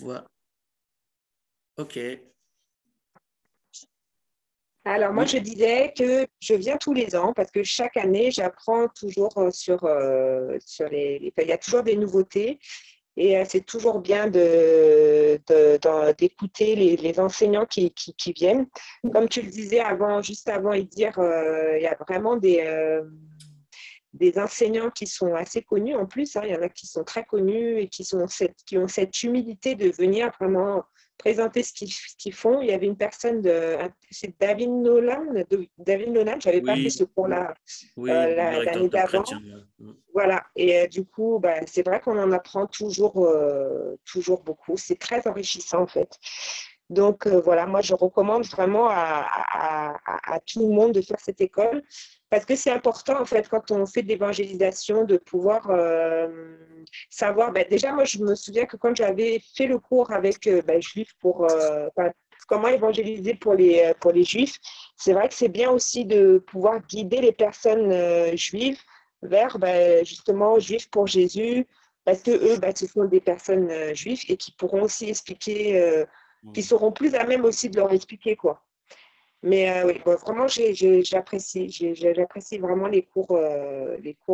vois. Ok. Alors, moi, Oui. je disais que je viens tous les ans parce que chaque année, j'apprends toujours il y a toujours des nouveautés et c'est toujours bien d'écouter les enseignants qui viennent. Comme tu le disais avant, juste avant, et dire, il y a vraiment des enseignants qui sont assez connus en plus, hein. Il y en a qui sont très connus et qui ont cette humilité de venir vraiment présenter ce qu'ils font. Il y avait une personne, c'est David Nolan. David Nolan, je n'avais pas fait Oui, ce cours-là oui, directeur l'année club d'avant. chrétien. Voilà, et du coup, bah, c'est vrai qu'on en apprend toujours beaucoup. C'est très enrichissant en fait. Donc voilà, moi je recommande vraiment à tout le monde de faire cette école parce que c'est important en fait quand on fait de l'évangélisation de pouvoir savoir. Ben, déjà, moi je me souviens que quand j'avais fait le cours avec Juifs comment évangéliser pour les Juifs, c'est vrai que c'est bien aussi de pouvoir guider les personnes juives vers justement Juifs pour Jésus parce que eux, ce sont des personnes juives et qui pourront aussi expliquer qui seront plus à même aussi de leur expliquer, quoi. Mais oui, bon, vraiment, j'apprécie vraiment les cours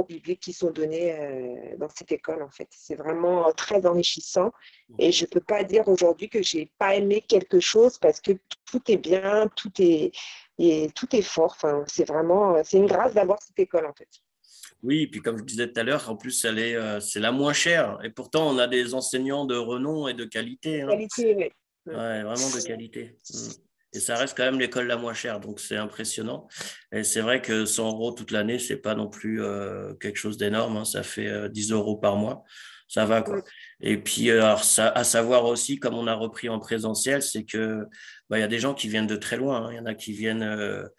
bibliques qui sont donnés dans cette école, en fait. C'est vraiment très enrichissant. Et je ne peux pas dire aujourd'hui que je n'ai pas aimé quelque chose parce que tout est bien, tout est fort. Enfin, c'est une grâce d'avoir cette école, en fait. Oui, puis comme je disais tout à l'heure, en plus, c'est la moins chère. Et pourtant, on a des enseignants de renom et de qualité, hein. Qualité, oui. Ouais, vraiment de qualité. Et ça reste quand même l'école la moins chère, donc c'est impressionnant. Et c'est vrai que 100 euros toute l'année, c'est pas non plus quelque chose d'énorme, hein. Ça fait 10 euros par mois. Ça va, quoi. Et puis, alors, ça, à savoir aussi, comme on a repris en présentiel, c'est que il y a des gens qui viennent de très loin, hein. Il y en a qui viennent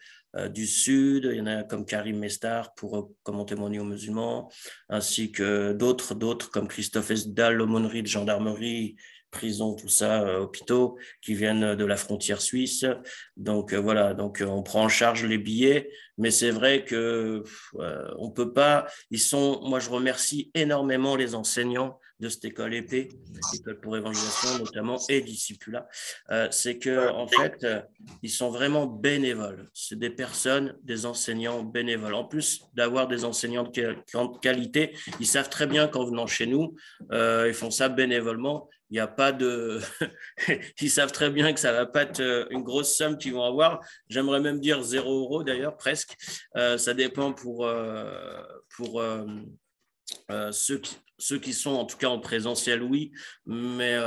du sud, il y en a comme Karim Mestar pour comment témoigner aux musulmans, ainsi que d'autres comme Christophe Esdal, l'aumônerie de gendarmerie, prison, tout ça, hôpitaux qui viennent de la frontière suisse. Donc voilà, donc on prend en charge les billets, mais c'est vrai que on peut pas. Moi je remercie énormément les enseignants de cette école épée, école pour évangélisation notamment et discipulat. C'est que en fait ils sont vraiment bénévoles. C'est des personnes, des enseignants bénévoles. En plus d'avoir des enseignants de qualité, ils savent très bien qu'en venant chez nous, ils font ça bénévolement. Il n'y a pas de. Ils savent très bien que ça ne va pas être une grosse somme qu'ils vont avoir. J'aimerais même dire 0 € d'ailleurs, presque. Ça dépend pour ceux qui sont en tout cas en présentiel, oui. Mais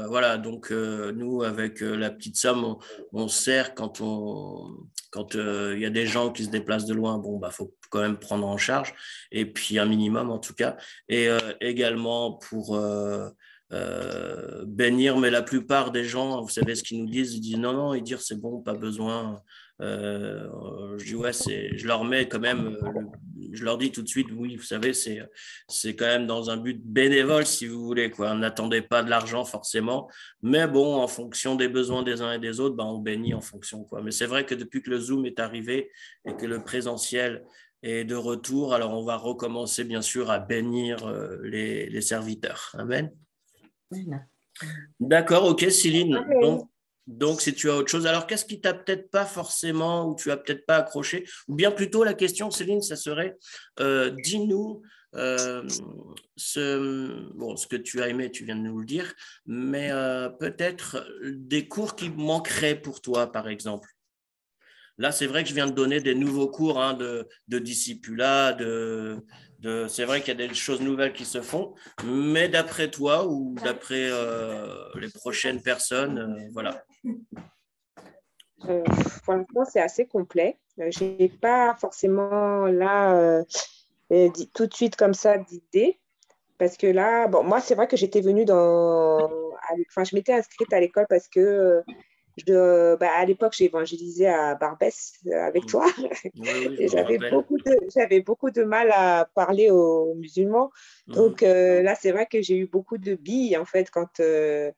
voilà, donc nous, avec la petite somme, on sert quand il y a des gens qui se déplacent de loin. Bon, bah, faut quand même prendre en charge. Et puis un minimum en tout cas. Et également pour bénir, mais la plupart des gens, vous savez ce qu'ils nous disent, ils disent non, non, ils disent c'est bon, pas besoin. Je dis ouais, je leur mets quand même, je leur dis tout de suite, oui, vous savez, c'est quand même dans un but bénévole, si vous voulez, quoi. N'attendez pas de l'argent forcément, mais bon, en fonction des besoins des uns et des autres, ben, on bénit en fonction, quoi. Mais c'est vrai que depuis que le Zoom est arrivé et que le présentiel est de retour, alors on va recommencer bien sûr à bénir les serviteurs. Amen. D'accord, ok, Céline. Donc, si tu as autre chose, alors qu'est-ce qui t'a peut-être pas forcément ou tu as peut-être pas accroché? Ou bien plutôt la question, Céline, ça serait, dis-nous ce que tu as aimé, tu viens de nous le dire, mais peut-être des cours qui manqueraient pour toi, par exemple. Là, c'est vrai que je viens de donner des nouveaux cours hein, de discipulat, c'est vrai qu'il y a des choses nouvelles qui se font, mais d'après toi ou d'après les prochaines personnes, voilà. Pour l'instant, c'est assez complet. Je n'ai pas forcément là tout de suite comme ça d'idée. Parce que là, bon, moi, c'est vrai que j'étais venue enfin, je m'étais inscrite à l'école parce que à l'époque, j'ai évangélisé à Barbès avec toi. Oui, oui, je Et me rappelle. j'avais beaucoup de mal à parler aux musulmans. Donc là, c'est vrai que j'ai eu beaucoup de billes, en fait, quand les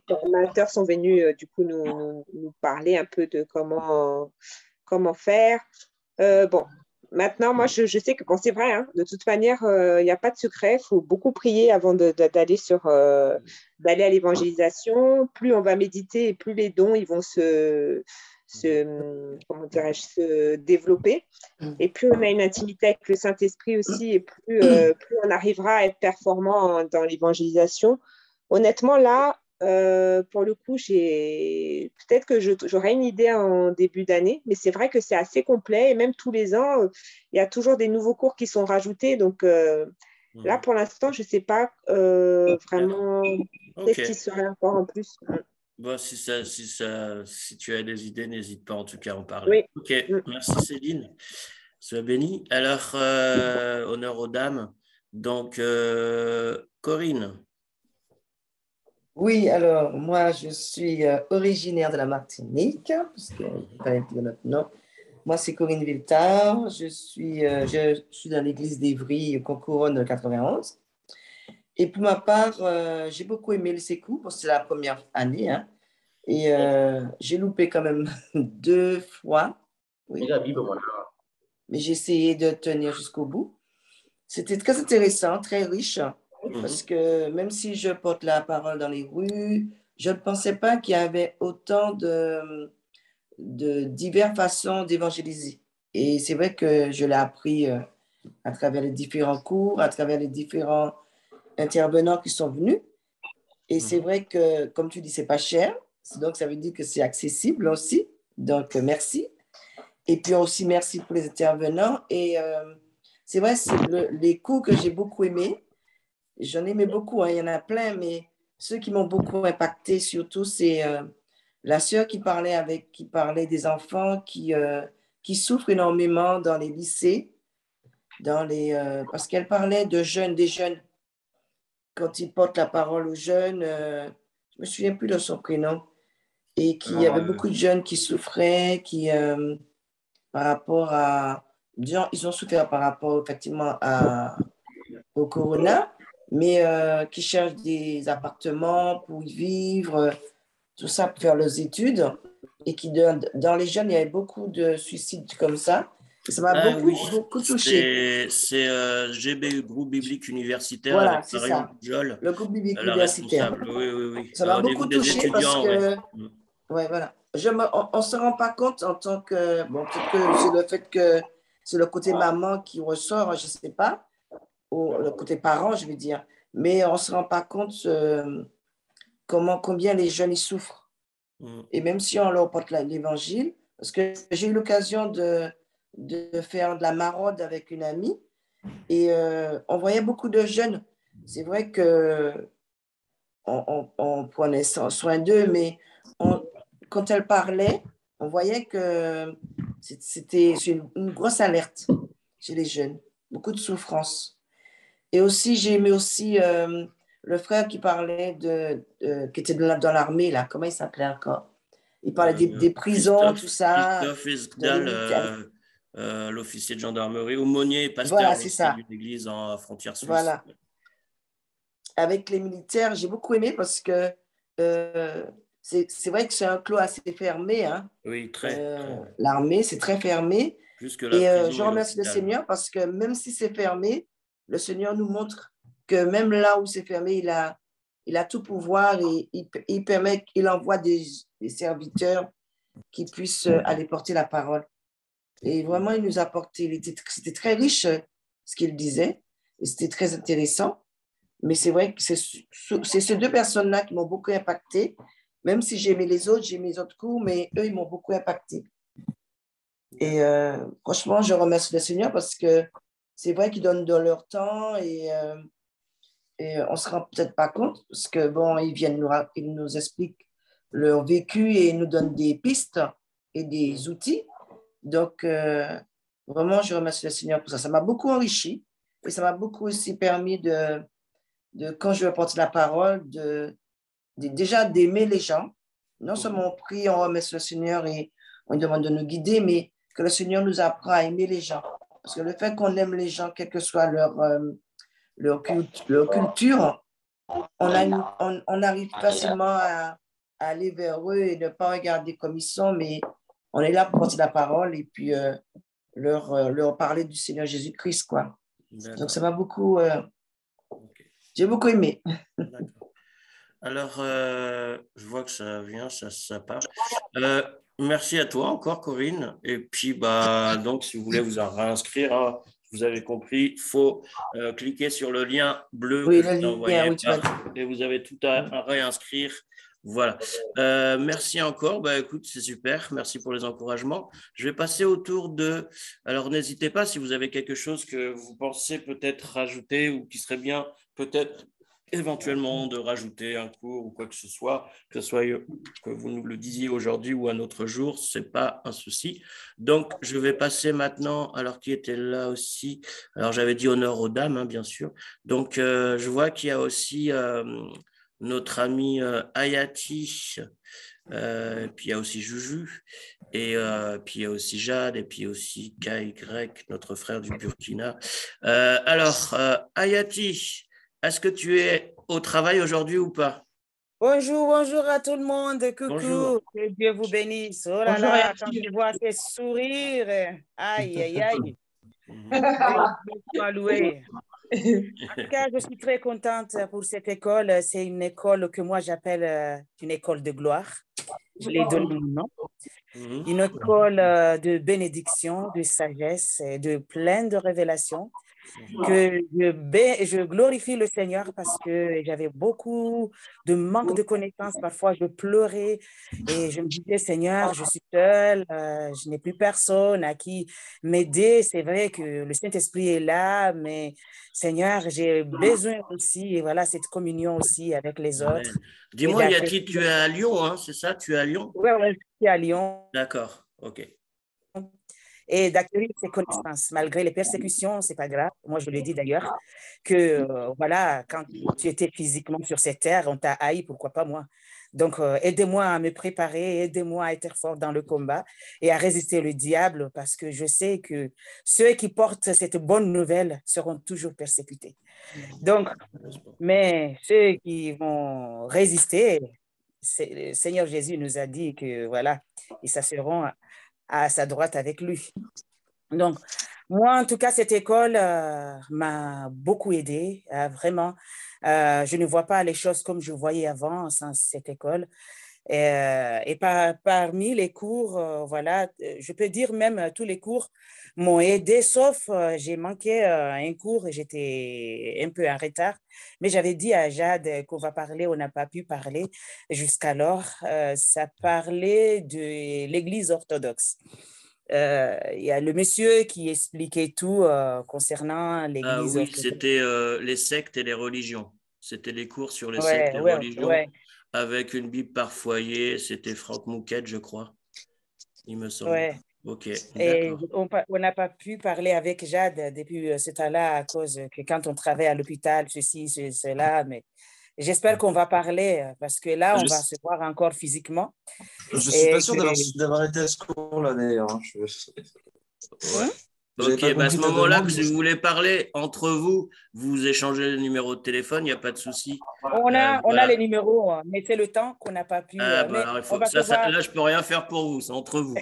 formateurs sont venus, du coup, nous parler un peu de comment faire. Bon, Maintenant, moi, je sais que bon, c'est vrai, hein, de toute manière, il n'y a pas de secret. Il faut beaucoup prier avant d'aller à l'évangélisation. Plus on va méditer et plus les dons ils vont comment dirais-je, se développer. Et plus on a une intimité avec le Saint-Esprit aussi, et plus on arrivera à être performant dans l'évangélisation. Honnêtement, là, pour le coup, peut-être que j'aurai une idée en début d'année, mais c'est vrai que c'est assez complet et même tous les ans, il y a toujours des nouveaux cours qui sont rajoutés. Donc là, pour l'instant, je ne sais pas vraiment Ok. qu'est-ce qui serait encore en plus. Bon, si tu as des idées, n'hésite pas en tout cas à en parler. Oui. Ok, merci Céline. Sois bénie. Alors, honneur aux dames. Donc, Corinne. Oui, alors moi je suis originaire de la Martinique, parce qu'il Mhm, fallait dire notre nom. Moi c'est Corinne Viltard, je suis dans l'église d'Évry, Concours 91. Et pour ma part, j'ai beaucoup aimé le Sékou, parce que c'est la première année, hein, et j'ai loupé quand même 2 fois, oui, mais j'ai essayé de tenir jusqu'au bout. C'était très intéressant, très riche, parce mhm, que même si je porte la parole dans les rues, je ne pensais pas qu'il y avait autant de diverses façons d'évangéliser. Et c'est vrai que je l'ai appris à travers les différents cours, à travers les différents intervenants qui sont venus. Et c'est mhm, vrai que, comme tu dis, c'est pas cher. Donc, ça veut dire que c'est accessible aussi. Donc, merci. Et puis aussi, merci pour les intervenants. Et c'est vrai, les cours que j'ai beaucoup aimés, j'en aimais beaucoup, hein, il y en a plein, mais ceux qui m'ont beaucoup impacté surtout, c'est la sœur qui parlait des enfants qui souffrent énormément dans les lycées, parce qu'elle parlait de jeunes, des jeunes, quand ils portent la parole aux jeunes, je me souviens plus de son prénom, et qu'il y avait beaucoup de jeunes qui souffraient, par rapport à, disons, ils ont souffert par rapport effectivement au corona, mais qui cherchent des appartements pour y vivre, tout ça pour faire leurs études, et dans les jeunes, il y avait beaucoup de suicides comme ça. Et ça m'a Ah beaucoup, oui, beaucoup touché. c'est GBU, Groupe Biblique Universitaire, Voilà, avec c'est Marion ça. Pujol, Le groupe biblique la universitaire. responsable. Oui, oui, oui. Ça m'a Au niveau beaucoup des touché parce étudiants, oui. que, ouais, voilà. On ne se rend pas compte en tant que, bon, peut-être que c'est le fait que c'est le côté maman qui ressort, je ne sais pas, ou le côté parent, je veux dire. Mais on ne se rend pas compte combien les jeunes ils souffrent. Mhm, Et même si on leur porte l'évangile, parce que j'ai eu l'occasion de faire de la maraude avec une amie, et on voyait beaucoup de jeunes. C'est vrai que on prenait soin d'eux, mais quand elle parlait, on voyait que c'était une grosse alerte chez les jeunes, beaucoup de souffrance. Et aussi, j'ai aimé aussi le frère qui parlait qui était dans l'armée, là, comment il s'appelait encore? Il parlait des prisons, tout ça, Christophe de les Escdal, militaires. l'officier de gendarmerie, aumônier et pasteur Voilà, c'est aussi ça. d'une église en frontière suisse. Voilà. Avec les militaires, j'ai beaucoup aimé parce que c'est vrai que c'est un clos assez fermé, hein. Oui, très, très. L'armée, c'est très fermé. Plus que la Et prison je et remercie le l'hôpital. Seigneur parce que même si c'est fermé, le Seigneur nous montre que même là où c'est fermé, il a tout pouvoir et il permet qu'il envoie des serviteurs qui puissent aller porter la parole. Et vraiment, il nous a apporté, c'était très riche ce qu'il disait et c'était très intéressant. Mais c'est vrai que c'est ces deux personnes-là qui m'ont beaucoup impacté. Même si j'ai aimé les autres, j'ai aimé les autres cours, mais eux, ils m'ont beaucoup impacté. Et franchement, je remercie le Seigneur parce que c'est vrai qu'ils donnent de leur temps et on ne se rend peut-être pas compte parce que, bon, ils nous expliquent leur vécu et ils nous donnent des pistes et des outils. Donc, vraiment, je remercie le Seigneur pour ça. Ça m'a beaucoup enrichi et ça m'a beaucoup aussi permis quand je vais porter la parole, déjà d'aimer les gens. Non seulement on prie, on remercie le Seigneur et on demande de nous guider, mais que le Seigneur nous apprend à aimer les gens. Parce que le fait qu'on aime les gens, quelle que soit leur culture, on arrive facilement à aller vers eux et ne pas regarder comme ils sont, mais on est là pour porter la parole et puis leur parler du Seigneur Jésus-Christ, quoi. Donc, ça m'a beaucoup... Ok. J'ai beaucoup aimé. D'accord. Alors, je vois que ça vient, ça part. Merci à toi encore, Corinne. Et puis, bah, donc, si vous voulez vous en réinscrire, hein, vous avez compris, il faut cliquer sur le lien bleu que Oui, je le vous ai lien, envoyé oui, tu m'as dit. et vous avez tout à réinscrire. Voilà. Merci encore. Bah, écoute, c'est super. Merci pour les encouragements. Je vais passer au tour de. Alors, n'hésitez pas si vous avez quelque chose que vous pensez peut-être rajouter ou qui serait bien, peut-être éventuellement de rajouter un cours ou quoi que ce soit que vous nous le disiez aujourd'hui ou un autre jour, ce n'est pas un souci. Donc, je vais passer maintenant, alors qui était là aussi, alors j'avais dit honneur aux dames, hein, bien sûr. Donc, je vois qu'il y a aussi notre ami Ayati, puis il y a aussi Juju, et puis il y a aussi Jade, et puis aussi KY, notre frère du Burkina. Alors, Ayati, est-ce que tu es au travail aujourd'hui ou pas? Bonjour, bonjour à tout le monde. Coucou, Bonjour. que Dieu vous bénisse. Oh là Bonjour, là, quand Yati. je vois ces sourires, aïe, aïe, aïe, Mhm. que Dieu soit loué. En tout cas, je suis très contente pour cette école. C'est une école que moi j'appelle une école de gloire. Je l'ai donné mon nom. Mhm. Une école de bénédiction, de sagesse, et de pleine de révélations. Que je glorifie le Seigneur parce que j'avais beaucoup de manque de connaissances. Parfois, je pleurais et je me disais, Seigneur, je suis seule, je n'ai plus personne à qui m'aider. C'est vrai que le Saint-Esprit est là, mais Seigneur, j'ai besoin aussi, et voilà, cette communion aussi avec les autres Amen. et Dis-moi, d'accueillir. Yati, tu es à Lyon, hein, c'est ça? Tu es à Lyon? Ouais, ouais, je suis à Lyon. D'accord, ok. Et d'accueillir ses connaissances, malgré les persécutions, c'est pas grave. Moi, je le dis d'ailleurs, que voilà, quand tu étais physiquement sur cette terre, on t'a haï, pourquoi pas moi? Donc, aidez-moi à me préparer, aidez-moi à être fort dans le combat et à résister le diable, parce que je sais que ceux qui portent cette bonne nouvelle seront toujours persécutés. Donc, mais ceux qui vont résister, le Seigneur Jésus nous a dit que voilà, ils s'assureront à sa droite avec lui. Donc, moi, en tout cas, cette école m'a beaucoup aidée, vraiment. Je ne vois pas les choses comme je voyais avant sans cette école. Et parmi les cours, voilà, je peux dire même tous les cours m'ont aidé, sauf j'ai manqué un cours et j'étais un peu en retard. Mais j'avais dit à Jade qu'on va parler, on n'a pas pu parler jusqu'alors. Ça parlait de l'Église orthodoxe. Il y a le monsieur qui expliquait tout concernant Ah l'Église oui, orthodoxe. c'était les sectes et les religions. C'était les cours sur les sectes Ouais, et ouais, religions ouais, avec une Bible par foyer. C'était Franck Mouquette, je crois, il me semble. ouais. Ok, Et d'accord. on n'a pas pu parler avec Jade depuis ce temps-là à cause que quand on travaille à l'hôpital, ceci, cela, mais j'espère qu'on va parler parce que là, on va se voir encore physiquement. Je suis pas Et sûr que... d'avoir été à ce cours-là d'ailleurs, hein. Ouais. J'avais Ok, pas bah à compris ce ta moment-là, demande, si vous voulez parler entre vous, vous échangez le numéro de téléphone, il n'y a pas de souci. On a les Voilà. numéros, mais c'est le temps qu'on n'a pas pu. Ah, bah Mais alors, on va se voir. là, je peux rien faire pour vous, c'est entre vous.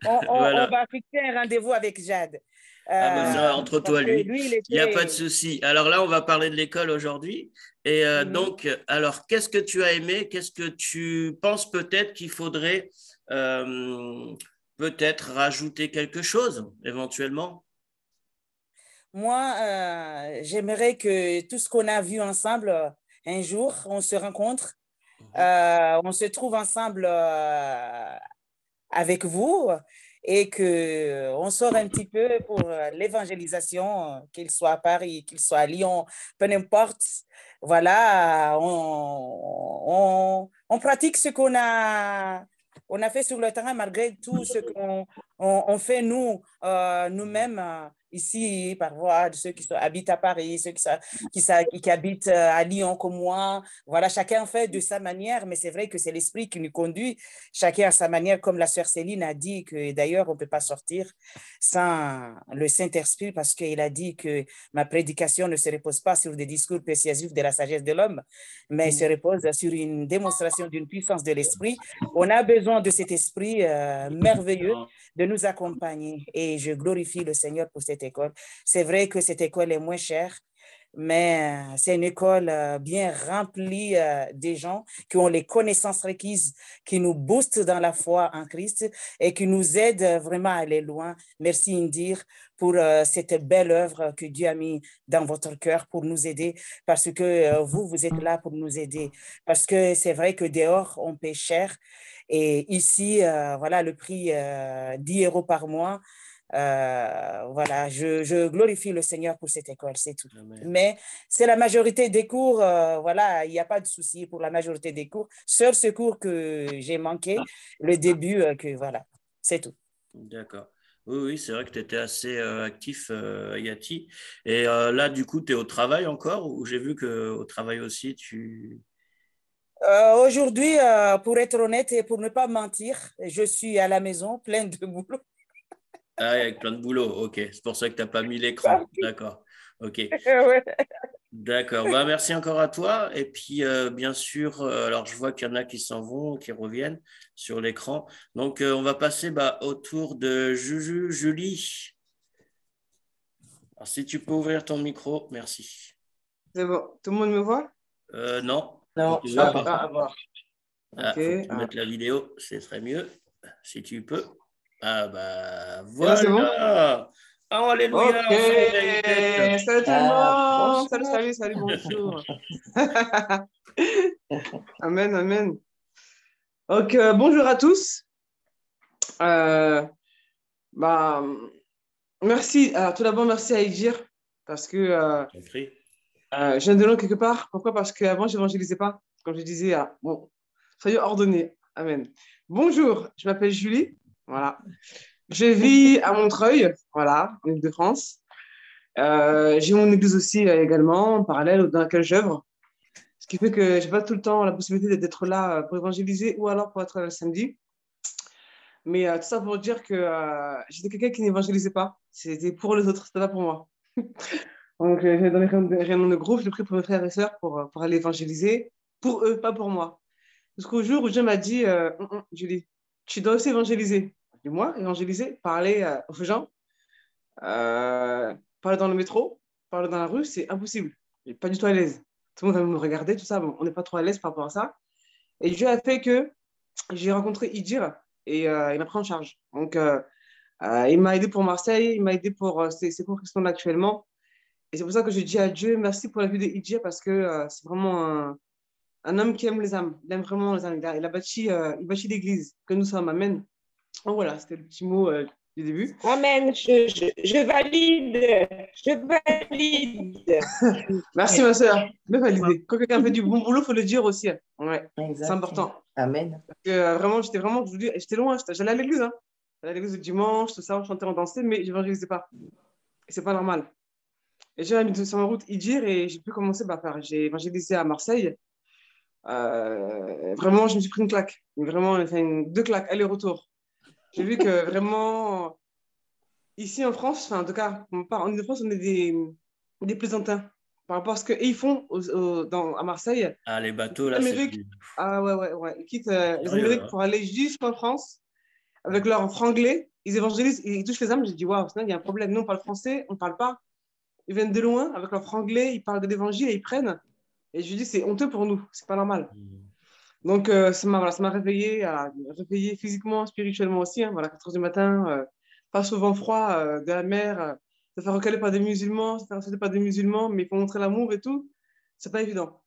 On Voilà. va fixer un rendez-vous avec Jade. Ah, bah ça, entre Parce toi et que lui, lui, il il n'y a pas de était. souci. Alors là, on va parler de l'école aujourd'hui. Et Mhm. donc, alors, qu'est-ce que tu as aimé? Qu'est-ce que tu penses peut-être qu'il faudrait peut-être rajouter quelque chose, éventuellement? Moi, j'aimerais que tout ce qu'on a vu ensemble, un jour, on se rencontre, Mhm. on se trouve ensemble avec vous et que on sort un petit peu pour l'évangélisation, qu'il soit à Paris, qu'il soit à Lyon, peu importe. Voilà, on pratique ce on a fait sur le terrain malgré tout ce qu'on on fait nous, nous-mêmes. ici, parfois, de ceux qui habitent à Paris, ceux qui habitent à Lyon comme moi. Voilà, chacun fait de sa manière, mais c'est vrai que c'est l'esprit qui nous conduit. Chacun à sa manière, comme la sœur Céline a dit, que d'ailleurs, on ne peut pas sortir sans le Saint-Esprit parce qu'il a dit que ma prédication ne se repose pas sur des discours persuasifs de la sagesse de l'homme, mais se repose sur une démonstration d'une puissance de l'esprit. On a besoin de cet esprit merveilleux de nous accompagner et je glorifie le Seigneur pour cette école. C'est vrai que cette école est moins chère, mais c'est une école bien remplie des gens qui ont les connaissances requises, qui nous boostent dans la foi en Christ et qui nous aident vraiment à aller loin. Merci Indir pour cette belle œuvre que Dieu a mis dans votre cœur pour nous aider, parce que vous êtes là pour nous aider. Parce que c'est vrai que dehors, on paie cher. Et ici, voilà, le prix 10 € par mois. Voilà, je glorifie le Seigneur pour cette école, c'est tout. Amen. Mais c'est la majorité des cours, voilà, il n'y a pas de souci pour la majorité des cours. Seul ce cours que j'ai manqué, le début, que voilà, c'est tout. D'accord. Oui, oui, c'est vrai que tu étais assez actif, Yati. Et là, du coup, tu es au travail encore ou j'ai vu qu'au travail aussi, tu… Aujourd'hui, pour être honnête et pour ne pas mentir, je suis à la maison pleine de boulot. Ah, avec plein de boulot, ok. C'est pour ça que tu n'as pas mis l'écran. D'accord. Ok. Ouais. D'accord. Bah, merci encore à toi. Et puis, bien sûr, alors je vois qu'il y en a qui s'en vont, qui reviennent sur l'écran. Donc, on va passer au tour de Julie. Alors, si tu peux ouvrir ton micro, merci. C'est bon. Tout le monde me voit? Non, on Non, te ça voit va pas. pas avoir. Ah, Ok. faut que tu mettes la vidéo, c'est très mieux, si tu peux. Ah bah Et là, c'est bon? voilà. Oh, alléluia, Ok. enfin, il a une tête. Salut tout le monde. Bonjour. Salut, bonjour. Amen, amen. Ok, bonjour à tous. Bah, merci. Alors, tout d'abord, merci à Idir parce que Je t'en prie. je viens de loin quelque part. Pourquoi? Parce qu'avant, je n'évangélisais pas. Comme je disais, bon, soyez ordonnés. Amen. Bonjour, je m'appelle Julie. Voilà. Je vis à Montreuil, voilà, en Île-de-France. J'ai mon église aussi également, en parallèle, dans laquelle j'œuvre. Ce qui fait que je n'ai pas tout le temps la possibilité d'être là pour évangéliser ou alors pour être là le samedi. Mais tout ça pour dire que j'étais quelqu'un qui n'évangélisait pas. C'était pour les autres, c'était pas pour moi. Donc, j'ai donné rien de groupe, j'ai pris pour mes frères et sœurs pour aller évangéliser. Pour eux, pas pour moi. Jusqu'au jour où Dieu m'a dit, Julie, tu dois aussi évangéliser. Et moi, évangéliser, parler aux gens, parler dans le métro, parler dans la rue, c'est impossible. Je suis pas du tout à l'aise. Tout le monde va me regarder, tout ça, bon, on n'est pas trop à l'aise par rapport à ça. Et Dieu a fait que j'ai rencontré Idir et il m'a pris en charge. Donc, il m'a aidé pour Marseille, il m'a aidé pour ses cours qui sont là actuellement. Et c'est pour ça que je dis à Dieu merci pour la vie d'Idir parce que c'est vraiment un homme qui aime les âmes. Il aime vraiment les âmes. Il bâtit l'église que nous sommes. Amen. Donc voilà, c'était le petit mot du début. Amen. Je valide. Je valide. Merci ma soeur. Me valider. Quand quelqu'un fait du bon boulot, il faut le dire aussi. Ouais, c'est important. Amen. Parce que vraiment, j'étais loin. J'allais à l'église. Hein. J'allais à l'église le dimanche, tout ça, on chantait, on dansait, mais je n'évangélisais pas. Et c'est pas normal. Et j'ai mis sur ma route Idir et j'ai pu commencer à faire. J'ai évangélisé à Marseille. Vraiment, je me suis pris une claque. Vraiment, enfin, deux claques, aller-retour. J'ai vu que vraiment, ici en France, enfin, en tout cas, en Ile-de-France, on est des plaisantins par rapport à ce qu'ils font à Marseille. Ah, les bateaux, là, Amérique, c'est… ah ouais. Ils quittent les Sérieux, Amériques hein. pour aller jusqu'en France avec leur franglais. Ils évangélisent, ils touchent les âmes. J'ai dit, waouh, il y a un problème. Nous, on parle français, on ne parle pas. Ils viennent de loin avec leur franglais, ils parlent de l'évangile et ils prennent. Et je lui dis, c'est honteux pour nous, c'est pas normal. Donc, ça m'a réveillé physiquement, spirituellement aussi. Hein, voilà, 4 h du matin, face au vent froid de la mer, se faire recaler par des musulmans, se faire insulter par des musulmans, mais il faut montrer l'amour et tout. C'est pas évident.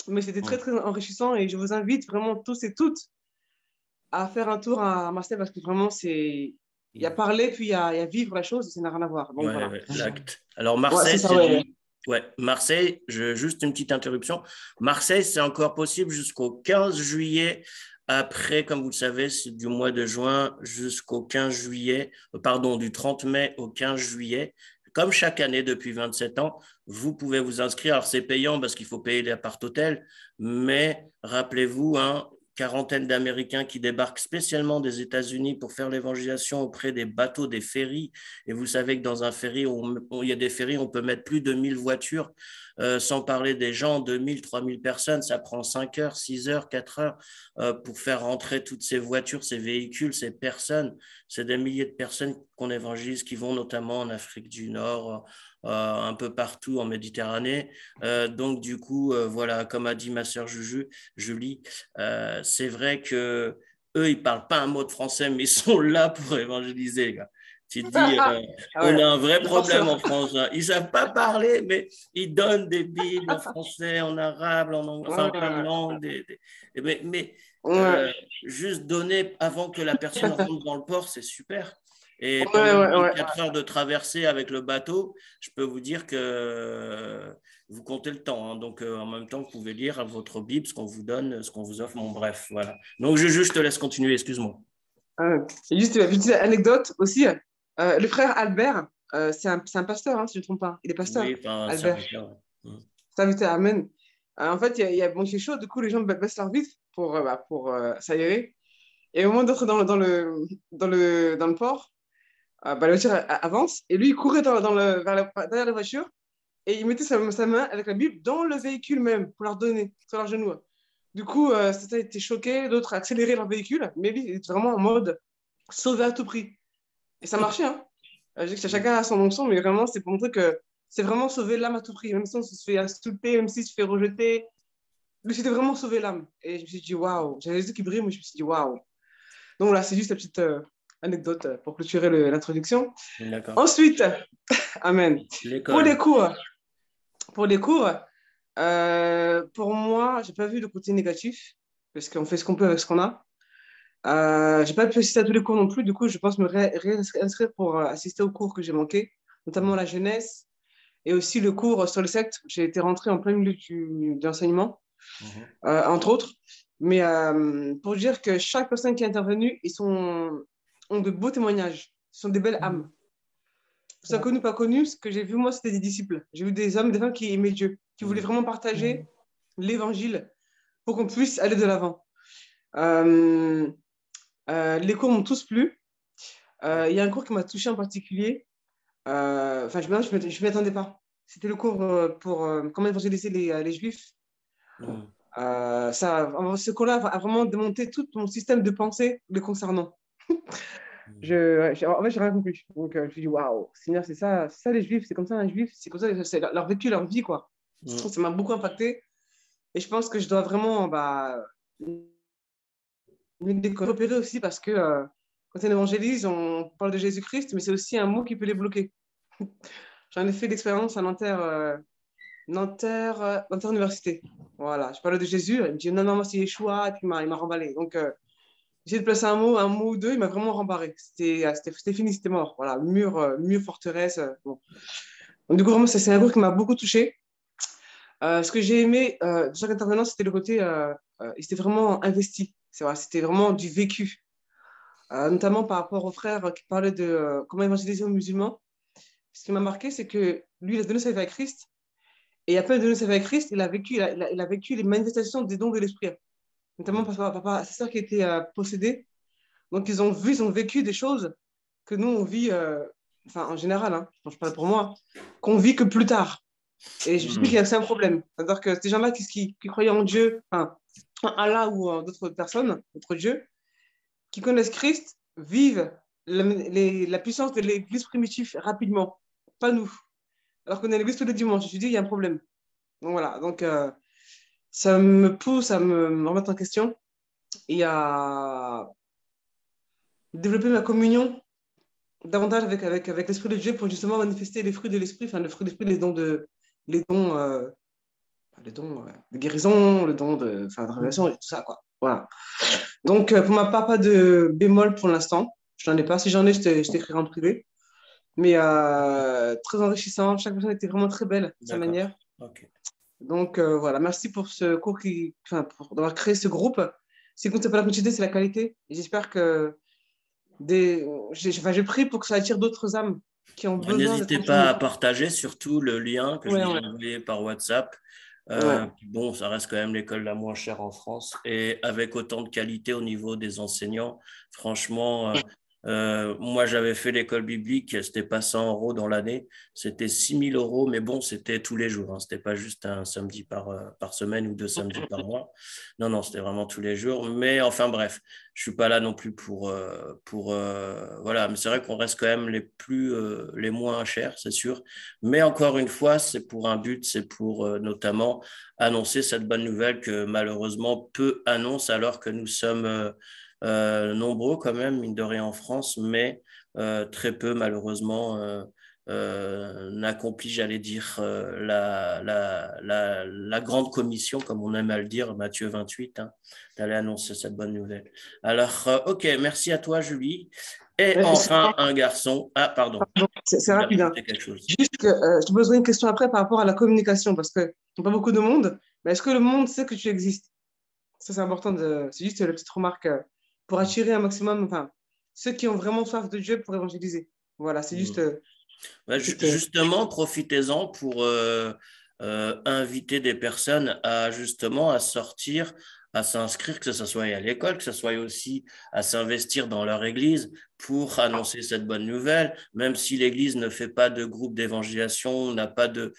Mais c'était très, très enrichissant et je vous invite vraiment tous et toutes à faire un tour à Marseille parce que vraiment, il y a parler, puis il y a vivre la chose, ça n'a rien à voir. Donc, voilà. Ouais, l'acte. Alors, Ouais, Marseille, c'est ça, ouais. Ouais, Marseille, juste une petite interruption. Marseille, c'est encore possible jusqu'au 15 juillet. Après, comme vous le savez, c'est du mois de juin jusqu'au 15 juillet, pardon, du 30 mai au 15 juillet. comme chaque année depuis 27 ans, vous pouvez vous inscrire. Alors, c'est payant parce qu'il faut payer l'appart-hôtel, mais rappelez-vous, hein, quarantaine d'Américains qui débarquent spécialement des États-Unis pour faire l'évangélisation auprès des bateaux, des ferries. Et vous savez que dans un ferry, il y a des ferries, on peut mettre plus de 1000 voitures, sans parler des gens, 2000, 3000 personnes. Ça prend 5 heures, 6 heures, 4 heures pour faire rentrer toutes ces voitures, ces véhicules, ces personnes. C'est des milliers de personnes qu'on évangélise qui vont notamment en Afrique du Nord, un peu partout en Méditerranée. Donc, du coup, voilà, comme a dit ma sœur Julie, c'est vrai que eux, ils parlent pas un mot de français, mais ils sont là pour évangéliser, les gars. Tu te dis, on a un vrai problème en France. Hein. Ils savent pas parler, mais ils donnent des bibles en français, en arabe, enfin plein de langues. Mais juste donner avant que la personne rentre dans le port, c'est super. Et pendant 4 heures de traversée avec le bateau, je peux vous dire que vous comptez le temps. Hein. Donc, en même temps, vous pouvez lire votre Bible, ce qu'on vous donne, ce qu'on vous offre. Bon, bref, voilà. Donc, je te laisse continuer, excuse-moi. Et juste une petite anecdote aussi. Le frère Albert, c'est un pasteur, hein, si je ne me trompe pas. Il est pasteur. Oui, enfin, Albert. Serviteur, amen. En fait, bon, c'est chaud, du coup, les gens baissent leur vitre pour s'aérer. Et au moment d'entrer dans le port, la voiture avance et lui, il courait derrière la voiture et il mettait sa main avec la Bible dans le véhicule même pour leur donner sur leurs genoux. Du coup, certains étaient choqués, d'autres accéléraient leur véhicule, mais lui, il était vraiment en mode sauver à tout prix. Et ça marchait, hein. Je dis que chacun a son onction, mais vraiment, c'est pour montrer que c'est vraiment sauver l'âme à tout prix. Même si on se fait insulter, même si on se fait rejeter, lui, c'était vraiment sauver l'âme. Et je me suis dit, waouh, j'avais les yeux qui brillent, mais je me suis dit, waouh. Donc voilà, c'est juste la petite anecdote pour clôturer l'introduction. Ensuite, amen. Pour les cours, pour moi, je n'ai pas vu le côté négatif, parce qu'on fait ce qu'on peut avec ce qu'on a. Je n'ai pas pu assister à tous les cours non plus, du coup, je pense me réinscrire pour assister aux cours que j'ai manqués, notamment la jeunesse, et aussi le cours sur les sectes. J'ai été rentrée en plein milieu de l'enseignement, entre autres. Mais pour dire que chaque personne qui est intervenue, ont de beaux témoignages. Ce sont des belles âmes. Que ce soit connu ou pas connu, ce que j'ai vu, moi, c'était des disciples. J'ai vu des hommes et des femmes qui aimaient Dieu, qui voulaient vraiment partager l'évangile pour qu'on puisse aller de l'avant. Les cours m'ont tous plu. Il y a un cours qui m'a touché en particulier. Enfin, je ne m'y attendais pas. C'était le cours pour comment évangéliser les Juifs. Ce cours-là a vraiment démonté tout mon système de pensée les concernant. En fait, j'ai rien compris. Donc, je me suis dit, waouh, Seigneur, c'est ça les Juifs, c'est comme ça un Juif, c'est comme ça, c'est leur vécu, leur vie, quoi. Ça m'a beaucoup impacté. Et je pense que je dois vraiment me repérer aussi parce que quand on évangélise, on parle de Jésus-Christ, mais c'est aussi un mot qui peut les bloquer. J'en ai fait l'expérience à Nanterre Université. Voilà, je parlais de Jésus, il me dit non, moi c'est Yeshua, et puis il m'a remballé. Donc, j'ai déplacé un mot ou deux, il m'a vraiment rembarré. C'était fini, c'était mort. Voilà, mur forteresse. Bon. Donc, du coup, vraiment, c'est un cours qui m'a beaucoup touchée. Ce que j'ai aimé de chaque intervenant, c'était le côté, il s'était vraiment investi. C'était vraiment du vécu. Notamment par rapport au frère qui parlait de comment évangéliser aux musulmans. Ce qui m'a marqué, c'est que lui, il a donné sa vie à Christ. Et après de donner sa vie à Christ, il a vécu les manifestations des dons de l'esprit. Notamment par rapport à sa sœur qui était possédée. Donc, ils ont vécu des choses que nous, on vit, en général, hein, je parle pour moi, qu'on vit que plus tard. Et je me dis qu'il y a c'est un problème. C'est-à-dire que ces gens-là qui croyaient en Dieu, en Allah ou en d'autres personnes, d'autres dieux, qui connaissent Christ, vivent la puissance de l'Église primitive rapidement. Pas nous. Alors qu'on est l'Église tous les dimanches. Je me dis, il y a un problème. Donc voilà. Donc, ça me pousse à me remettre en question et à développer ma communion davantage avec l'Esprit de Dieu pour justement manifester les fruits de l'Esprit, enfin, le fruit de l'Esprit, les dons de guérison, le don de révélation et tout ça, quoi. Voilà. Donc, pour ma part, pas de bémol pour l'instant. Je n'en ai pas. Si j'en ai, je t'écrirai en privé. Mais très enrichissant. Chaque personne était vraiment très belle de sa manière. Okay. Donc, voilà. Merci pour ce cours pour d'avoir créé ce groupe. Ce qui compte, c'est pas la quantité, c'est la qualité. Et j'espère que je prie pour que ça attire d'autres âmes qui ont Ouais, besoin d'être n'hésitez pas à enchaînés. partager surtout le lien que je Ouais, vous ai ouais, envoyé par WhatsApp. ouais. Puis bon, ça reste quand même l'école la moins chère en France et avec autant de qualité au niveau des enseignants. Franchement, moi j'avais fait l'école biblique, c'était pas 100 euros dans l'année, c'était 6 000 euros, mais bon, c'était tous les jours, hein. C'était pas juste un samedi par semaine ou 2 samedis par mois. Non, non, c'était vraiment tous les jours. Mais enfin bref, je suis pas là non plus voilà. Mais c'est vrai qu'on reste quand même les moins chers, c'est sûr. Mais encore une fois, c'est pour un but, c'est pour notamment annoncer cette bonne nouvelle que malheureusement peu annoncent alors que nous sommes nombreux quand même, mine de rien en France, mais très peu malheureusement n'accomplit, j'allais dire, la grande commission, comme on aime à le dire, Matthieu 28, hein, d'aller annoncer cette bonne nouvelle. Alors, ok, merci à toi, Julie. Et Ouais, enfin, un garçon. Ah, pardon, c'est tu voulais rapide, hein. rajouter quelque chose. Juste que je te poserai une question après par rapport à la communication, parce qu'il n'y a pas beaucoup de monde. Mais est-ce que le monde sait que tu existes? Ça, c'est important de. C'est juste la petite remarque pour attirer un maximum, enfin, ceux qui ont vraiment soif de Dieu pour évangéliser. Voilà, c'est juste Mm. Ouais, petite. justement, profitez-en pour inviter des personnes à justement à sortir, à s'inscrire, que ce soit à l'école, que ce soit aussi à s'investir dans leur église pour annoncer cette bonne nouvelle, même si l'église ne fait pas de groupe d'évangélisation, n'a pas de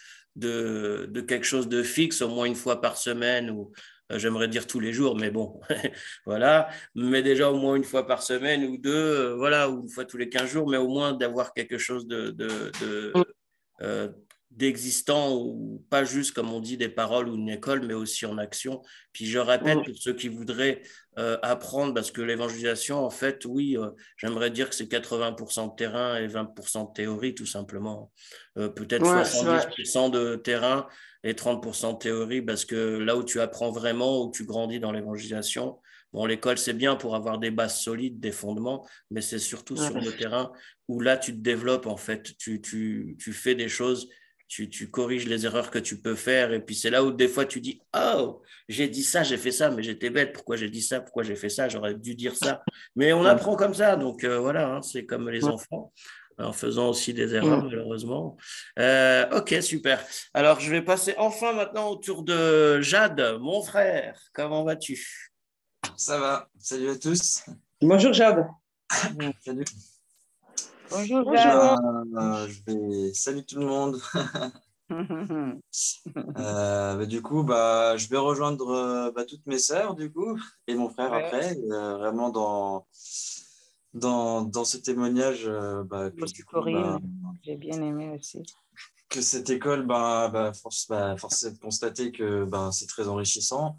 quelque chose de fixe, au moins une fois par semaine ou j'aimerais dire tous les jours, mais bon, voilà. Mais déjà au moins une fois par semaine ou deux, voilà, ou une fois tous les 15 jours, mais au moins d'avoir quelque chose euh, d'existant ou pas juste, comme on dit, des paroles ou une école, mais aussi en action. Puis je répète, pour ceux qui voudraient apprendre, parce que l'évangélisation, en fait, oui, j'aimerais dire que c'est 80% de terrain et 20% de théorie, tout simplement. Peut-être Ouais, c'est vrai. 70% de terrain et 30% de théorie, parce que là où tu apprends vraiment, où tu grandis dans l'évangélisation, bon, l'école, c'est bien pour avoir des bases solides, des fondements, mais c'est surtout Ouais. sur le terrain où là, tu te développes, en fait. Tu fais des choses, tu corriges les erreurs que tu peux faire. Et puis, c'est là où des fois, tu dis, oh, j'ai dit ça, j'ai fait ça, mais j'étais bête. Pourquoi j'ai dit ça? Pourquoi j'ai fait ça? J'aurais dû dire ça. Mais on Ouais. apprend comme ça. Donc, voilà, hein, c'est comme les Ouais. enfants, en faisant aussi des erreurs, Ouais. malheureusement. Ok, super. Alors, je vais passer enfin maintenant au tour de Jade, mon frère. Comment vas-tu? Ça va. Salut à tous. Bonjour, Jade. Salut. Bonjour, Jade. Bonjour. Salut tout le monde. Du coup, je vais rejoindre toutes mes sœurs, du coup, et mon frère Ouais, après, vraiment dans ce témoignage, que aussi du coup, Corinne, j'ai bien aimé aussi. que cette école, force est de constater que c'est très enrichissant.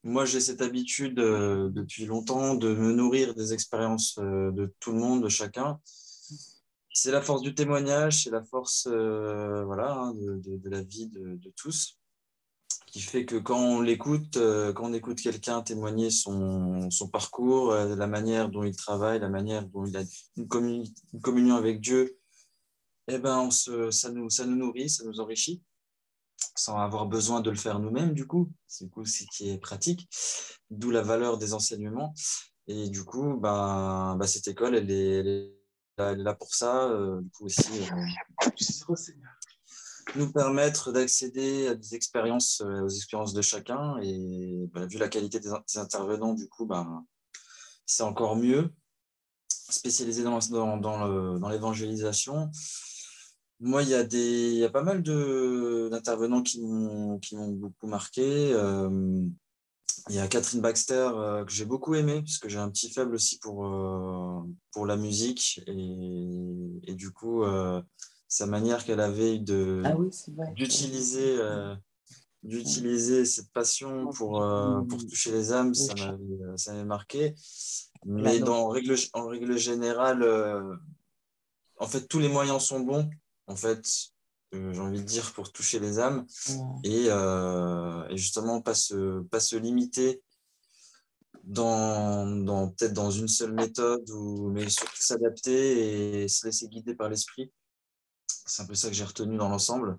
Moi, j'ai cette habitude depuis longtemps de me nourrir des expériences de tout le monde, de chacun. C'est la force du témoignage, c'est la force voilà, hein, de la vie de tous, qui fait que quand on écoute quelqu'un témoigner son parcours, la manière dont il travaille, la manière dont il a une communion avec Dieu, eh ben, ça nous nourrit, ça nous enrichit, sans avoir besoin de le faire nous-mêmes, du coup. C'est du coup ce qui est pratique, d'où la valeur des enseignements. Et du coup, cette école, elle est là pour ça, du coup aussi, nous permettre d'accéder à des expériences, aux expériences de chacun. Et vu la qualité des intervenants, du coup, c'est encore mieux. Spécialisé dans l'évangélisation. Moi, il y a pas mal d'intervenants qui m'ont beaucoup marqué. Il y a Catherine Baxter que j'ai beaucoup aimé, parce que j'ai un petit faible aussi pour la musique. Et du coup, sa manière qu'elle avait d'utiliser cette passion pour toucher les âmes, ça m'avait marqué. Mais en règle générale, en fait, tous les moyens sont bons, en fait, j'ai envie de dire, pour toucher les âmes. Et justement, pas se limiter peut-être dans une seule méthode, mais surtout s'adapter et se laisser guider par l'esprit. C'est un peu ça que j'ai retenu dans l'ensemble.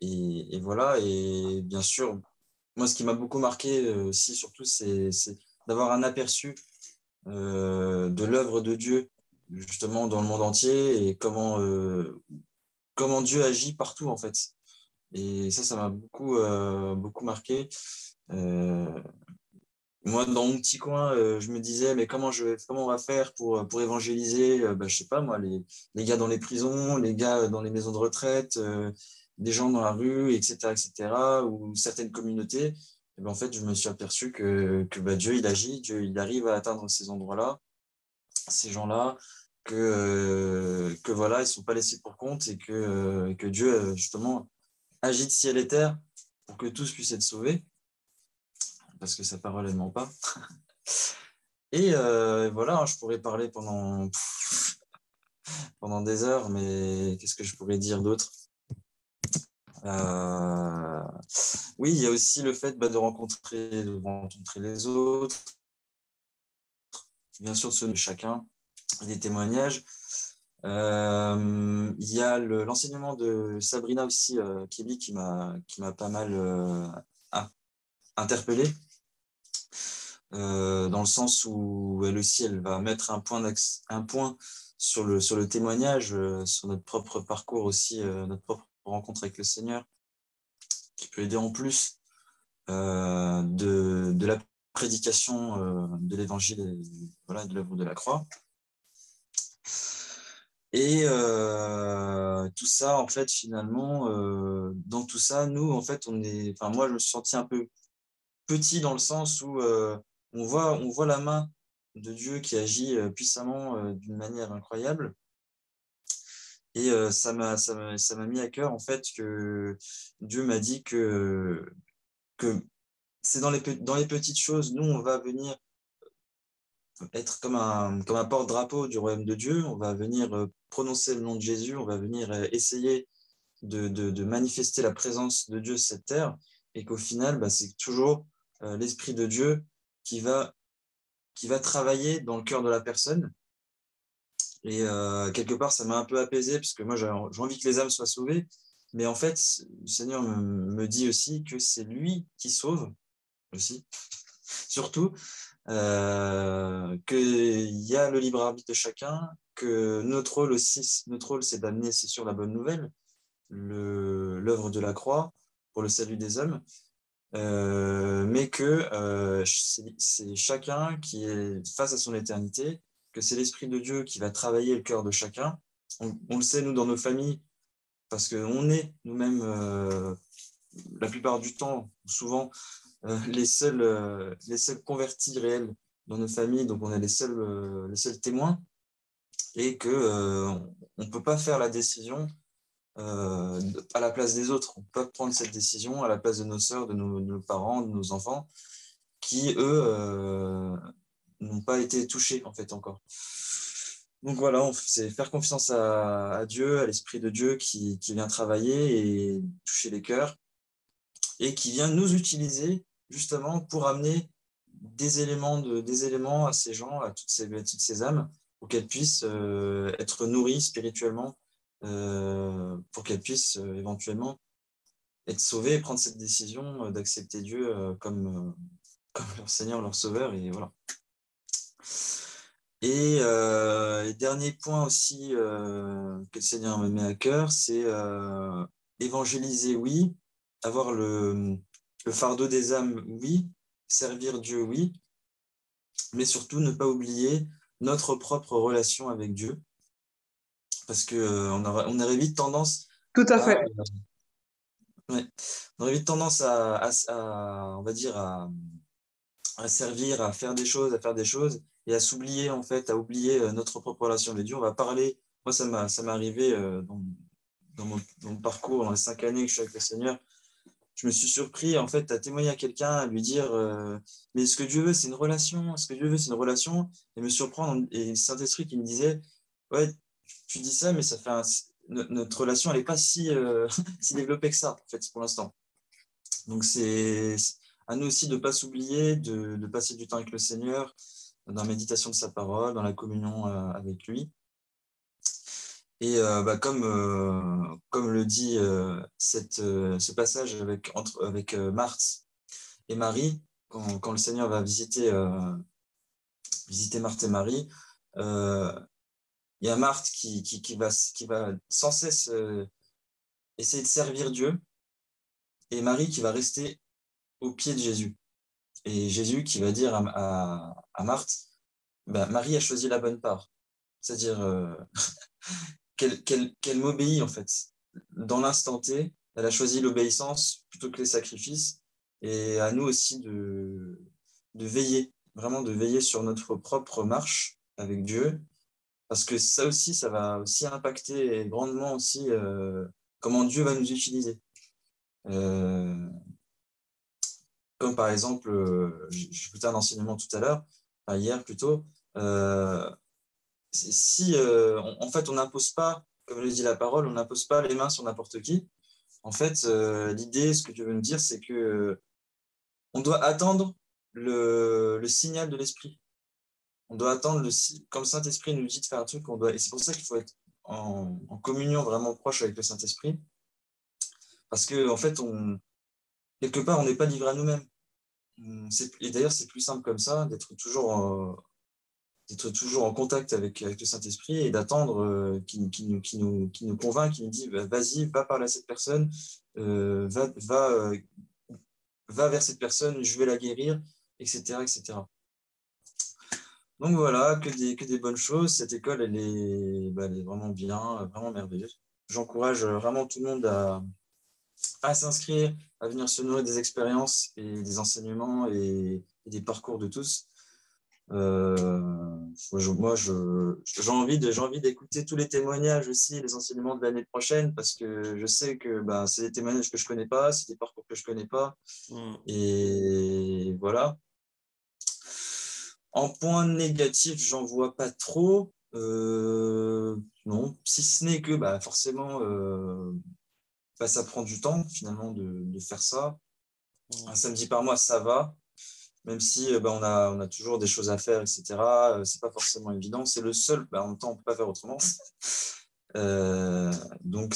Et voilà. Et bien sûr, moi, ce qui m'a beaucoup marqué aussi, surtout, c'est d'avoir un aperçu de l'œuvre de Dieu justement dans le monde entier et comment Dieu agit partout, en fait. Et ça m'a beaucoup marqué. Moi, dans mon petit coin, je me disais, mais comment on va faire pour évangéliser, je sais pas moi, les gars dans les prisons, les gars dans les maisons de retraite, des gens dans la rue, etc., ou certaines communautés. Et ben, en fait, je me suis aperçu que Dieu, il agit, Dieu, il arrive à atteindre ces endroits-là, ces gens-là, que voilà, ils sont pas laissés pour compte et que Dieu, justement, agite ciel et terre pour que tous puissent être sauvés, parce que sa parole, elle ment pas. Et voilà, je pourrais parler pendant des heures, mais qu'est-ce que je pourrais dire d'autre? Oui, il y a aussi le fait de rencontrer les autres, bien sûr, ceux de chacun, des témoignages. Il y a l'enseignement de Sabrina aussi, Kibi, qui m'a pas mal interpellé, dans le sens où elle aussi, elle va mettre un point sur le témoignage, sur notre propre parcours aussi, notre propre rencontre avec le Seigneur, qui peut aider en plus de la prédication de l'évangile et voilà, de l'œuvre de la croix. Et tout ça, en fait, finalement, dans tout ça, nous, en fait, moi, je me suis senti un peu petit dans le sens où on voit la main de Dieu qui agit puissamment d'une manière incroyable. Et ça m'a mis à cœur, en fait, que Dieu m'a dit que c'est dans les petites choses, nous, on va venir être comme un porte-drapeau du royaume de Dieu, on va venir prononcer le nom de Jésus, on va venir essayer de manifester la présence de Dieu sur cette terre, et qu'au final, c'est toujours l'Esprit de Dieu qui va travailler dans le cœur de la personne. Et quelque part, ça m'a un peu apaisé, parce que moi, j'ai envie que les âmes soient sauvées, mais en fait, le Seigneur me dit aussi que c'est lui qui sauve aussi, surtout, qu'il y a le libre arbitre de chacun, que notre rôle, c'est d'amener, c'est sûr, la bonne nouvelle, l'œuvre de la croix pour le salut des hommes, mais que c'est chacun qui est face à son éternité, que c'est l'Esprit de Dieu qui va travailler le cœur de chacun. On le sait, nous, dans nos familles, parce qu'on est nous-mêmes, la plupart du temps, souvent, les seuls convertis réels dans nos familles, donc on est les seuls témoins, et qu'on ne peut pas faire la décision à la place des autres. On peut pas prendre cette décision à la place de nos sœurs, de nos parents, de nos enfants, qui, eux, n'ont pas été touchés, en fait, encore. Donc voilà, c'est faire confiance à Dieu, à l'Esprit de Dieu qui vient travailler et toucher les cœurs, et qui vient nous utiliser justement pour amener des éléments à ces gens, à toutes ces âmes, pour qu'elles puissent être nourries spirituellement, pour qu'elles puissent éventuellement être sauvées et prendre cette décision d'accepter Dieu comme leur Seigneur, leur Sauveur. Et voilà. Et dernier point aussi que le Seigneur me met à cœur, c'est évangéliser, oui, avoir le fardeau des âmes, oui, servir Dieu, oui, mais surtout ne pas oublier notre propre relation avec Dieu, parce que on aurait vite tendance Tout à fait. on aurait vite tendance on va dire à servir, à faire des choses et à s'oublier, en fait, à oublier notre propre relation avec Dieu. On va parler, moi ça m'est arrivé dans mon parcours, dans les 5 années que je suis avec le Seigneur. Je me suis surpris, en fait, à témoigner à quelqu'un, à lui dire mais ce que Dieu veut, c'est une relation. Ce que Dieu veut, c'est une relation. Et me surprendre, et le Saint-Esprit qui me disait ouais, tu dis ça, mais ça fait notre relation, elle n'est pas si développée que ça, en fait, pour l'instant. Donc, c'est à nous aussi de ne pas s'oublier, de passer du temps avec le Seigneur, dans la méditation de sa parole, dans la communion avec lui. Et comme le dit ce passage avec Marthe et Marie, quand le Seigneur va visiter Marthe et Marie, il y a Marthe qui va sans cesse essayer de servir Dieu, et Marie qui va rester au pied de Jésus. Et Jésus qui va dire à Marthe, bah, Marie a choisi la bonne part. C'est-à-dire qu'elle m'obéit en fait. Dans l'instant T, elle a choisi l'obéissance plutôt que les sacrifices. Et à nous aussi de veiller, vraiment de veiller sur notre propre marche avec Dieu. Parce que ça aussi, ça va aussi impacter grandement aussi comment Dieu va nous utiliser. Comme par exemple, j'écoutais un enseignement tout à l'heure, enfin hier plutôt, si en fait on n'impose pas, comme le dit la parole, on n'impose pas les mains sur n'importe qui. En fait, l'idée, ce que tu veux me dire, c'est que on doit attendre le signal de l'esprit. On doit attendre quand le Saint-Esprit nous dit de faire un truc, et c'est pour ça qu'il faut être en communion vraiment proche avec le Saint-Esprit, parce que en fait, quelque part, on n'est pas livré à nous-mêmes. Et d'ailleurs, c'est plus simple comme ça, d'être toujours en contact avec le Saint-Esprit et d'attendre qu'il nous convainc, qu'il nous dit vas-y, va parler à cette personne, va vers cette personne, je vais la guérir, etc. etc. Donc voilà, que des bonnes choses. Cette école, elle est vraiment bien, vraiment merveilleuse. J'encourage vraiment tout le monde à s'inscrire, à venir se nourrir des expériences et des enseignements et des parcours de tous. Moi, j'ai envie d'écouter tous les témoignages aussi, les enseignements de l'année prochaine, parce que je sais que c'est des témoignages que je connais pas, c'est des parcours que je connais pas. Et voilà. En point négatif, j'en vois pas trop. Non, si ce n'est que forcément, ça prend du temps finalement de faire ça. Un samedi par mois, ça va. Même si on a toujours des choses à faire, etc. C'est pas forcément évident. C'est le seul, en même temps, on peut pas faire autrement. Donc,